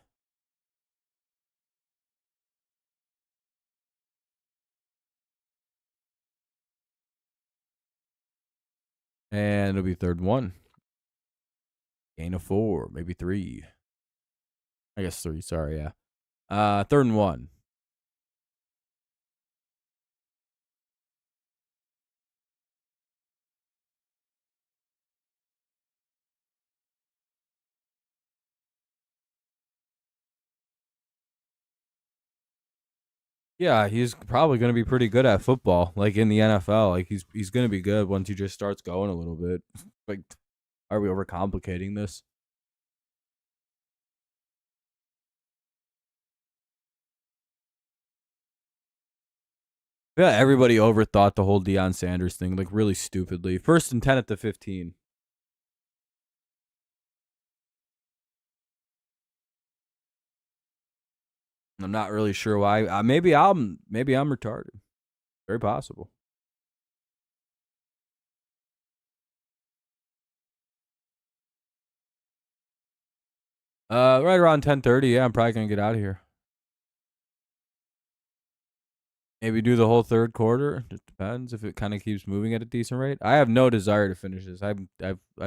And it'll be 3rd and 1. Gain of 4, maybe 3. I guess 3, sorry, yeah. 3rd and 1. Yeah, he's probably going to be pretty good at football, like in the NFL. Like he's going to be good once he just starts going a little bit. Like, are we overcomplicating this? Yeah, everybody overthought the whole Deion Sanders thing, like really stupidly. 1st and 10 at the 15. I'm not really sure why. Maybe I'm retarded. Very possible. Right around 10:30. Yeah, I'm probably gonna get out of here. Maybe do the whole 3rd quarter. It depends if it kind of keeps moving at a decent rate. I have no desire to finish this. I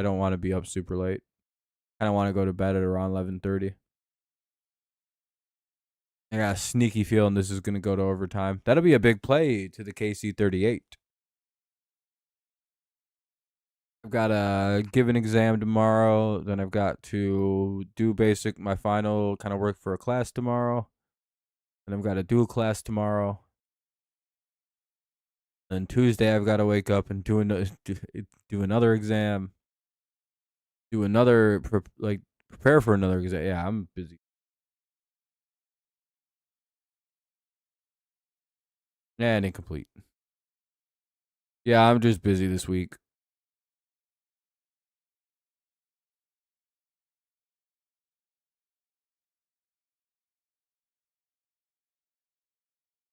don't want to be up super late. Kind of want to go to bed at around 11:30. I got a sneaky feeling this is going to go to overtime. That'll be a big play to the KC-38. I've got to give an exam tomorrow. Then I've got to do my final kind of work for a class tomorrow. And I've got to do a class tomorrow. Then Tuesday I've got to wake up and do another exam. Prepare for another exam. Yeah, I'm busy. And incomplete. Yeah, I'm just busy this week.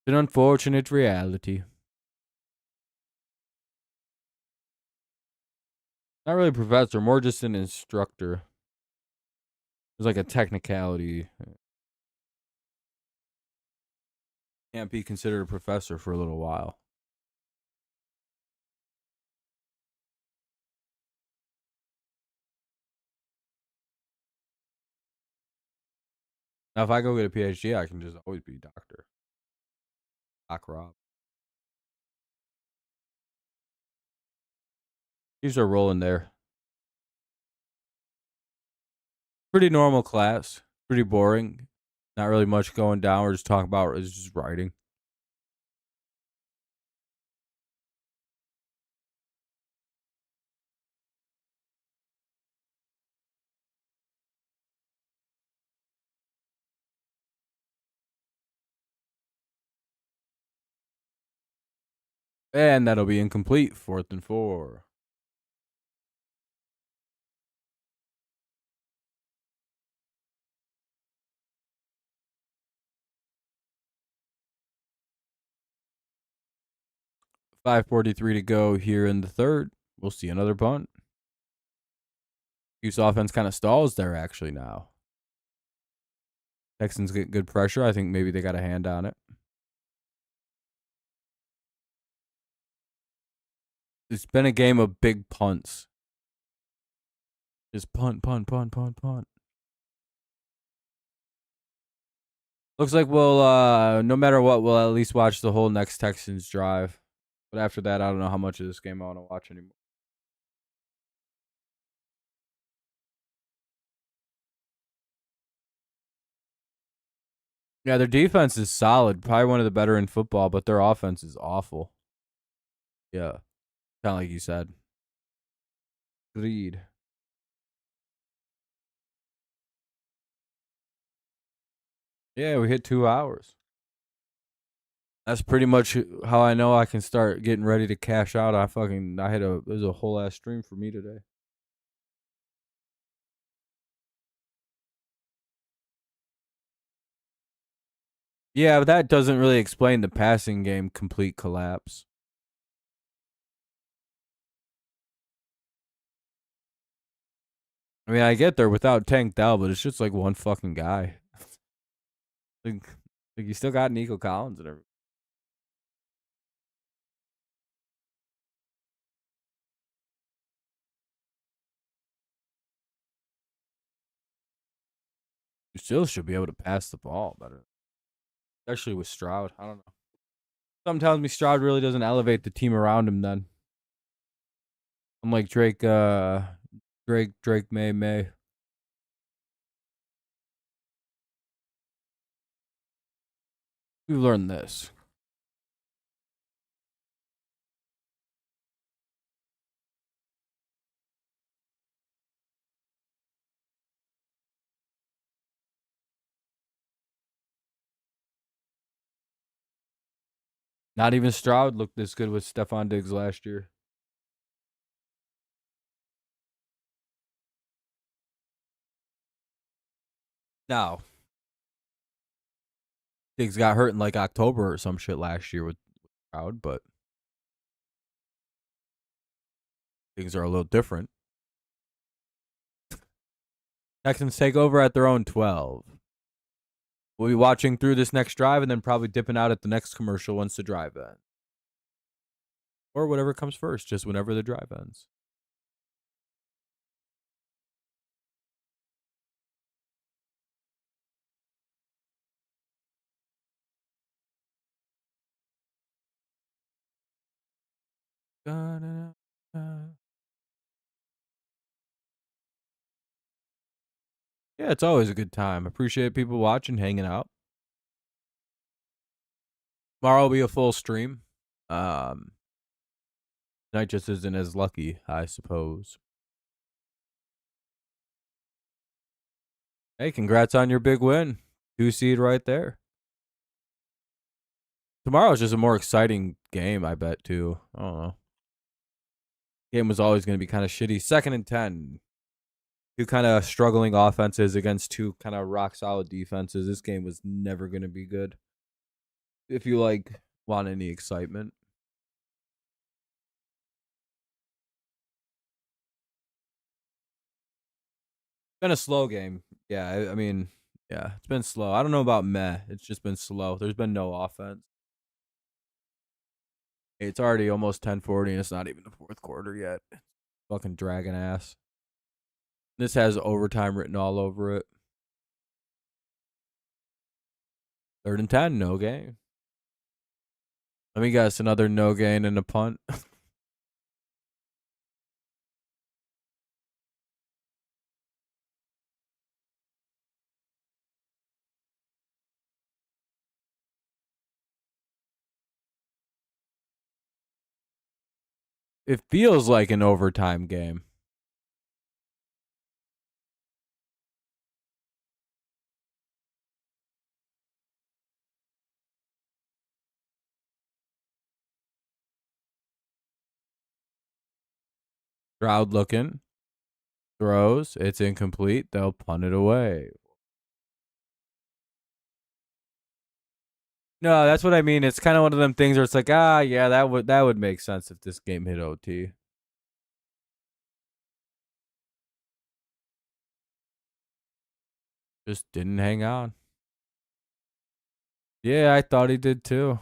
It's an unfortunate reality. Not really a professor, more just an instructor. It's like a technicality. Can't be considered a professor for a little while. Now, if I go get a PhD, I can just always be doctor. Doc Rob. These are rolling there. Pretty normal class. Pretty boring. Not really much going down. We're just talking about just writing. And that'll be incomplete. 4th and 4. .543 to go here in the third. We'll see another punt. Chiefs offense kind of stalls there actually now. Texans get good pressure. I think maybe they got a hand on it. It's been a game of big punts. Just punt, punt, punt, punt, punt. Looks like we'll, no matter what, we'll at least watch the whole next Texans drive. But after that, I don't know how much of this game I want to watch anymore. Yeah, their defense is solid. Probably one of the better in football, but their offense is awful. Yeah. Kind of like you said. Agreed. Yeah, we hit 2 hours. That's pretty much how I know I can start getting ready to cash out. It was a whole ass stream for me today. Yeah, but that doesn't really explain the passing game complete collapse. I mean, I get there without Tank Dell, but it's just like one fucking guy. like, you still got Nico Collins and everything. You still should be able to pass the ball better. Especially with Stroud. I don't know. Something tells me Stroud really doesn't elevate the team around him then. I'm like Drake, May. We've learned this. Not even Stroud looked this good with Stephon Diggs last year. Now, Diggs got hurt in like October or some shit last year with Stroud, but things are a little different. Texans take over at their own 12. We'll be watching through this next drive and then probably dipping out at the next commercial once the drive ends. Or whatever comes first, just whenever the drive ends. Yeah, it's always a good time. Appreciate people watching, hanging out. Tomorrow will be a full stream. Um, Tonight just isn't as lucky, I suppose. Hey, congrats on your big win. 2 seed right there. Tomorrow is just a more exciting game, I bet, too. I don't know. Game was always going to be kind of shitty. 2nd and 10. Two kind of struggling offenses against two kind of rock solid defenses. This game was never going to be good. If you want any excitement. Been a slow game. Yeah, I mean, yeah, it's been slow. I don't know about meh. It's just been slow. There's been no offense. It's already almost 10:40 and it's not even the fourth quarter yet. Fucking dragging ass. This has overtime written all over it. 3rd and 10, no gain. Let me guess, another no gain and a punt. It feels like an overtime game. Stroud looking. Throws. It's incomplete. They'll punt it away. No, that's what I mean. It's kind of one of them things where it's like, yeah, that would make sense if this game hit OT. Just didn't hang on. Yeah, I thought he did too.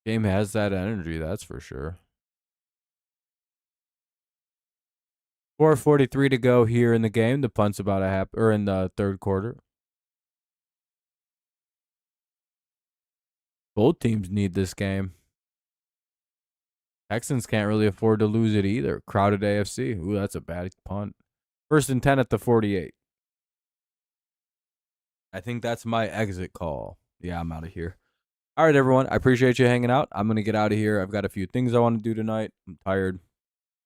Game has that energy, that's for sure. 4:43 to go here in the game. The punt's about in the third quarter. Both teams need this game. Texans can't really afford to lose it either. Crowded AFC. Ooh, that's a bad punt. 1st and 10 at the 48. I think that's my exit call. Yeah, I'm out of here. All right, everyone. I appreciate you hanging out. I'm going to get out of here. I've got a few things I want to do tonight. I'm tired.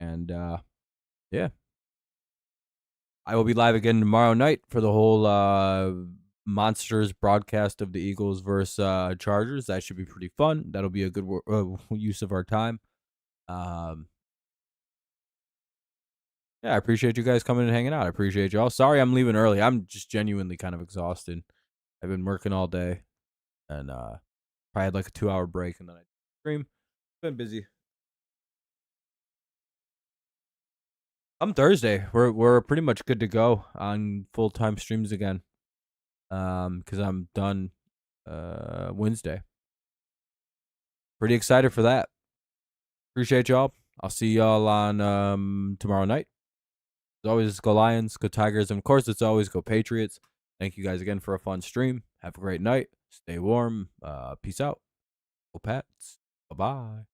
And yeah. I will be live again tomorrow night for the whole Monsters broadcast of the Eagles versus Chargers. That should be pretty fun. That'll be a good use of our time. Yeah, I appreciate you guys coming and hanging out. I appreciate y'all. Sorry I'm leaving early. I'm just genuinely kind of exhausted. I've been working all day and probably had like a 2-hour break and then I stream. Been busy. I'm Thursday. We're pretty much good to go on full-time streams again. Because I'm done Wednesday. Pretty excited for that. Appreciate y'all. I'll see y'all on tomorrow night. As always, go Lions, go Tigers, and of course, it's always go Patriots. Thank you guys again for a fun stream. Have a great night. Stay warm. Peace out. Go Pats. Bye-bye.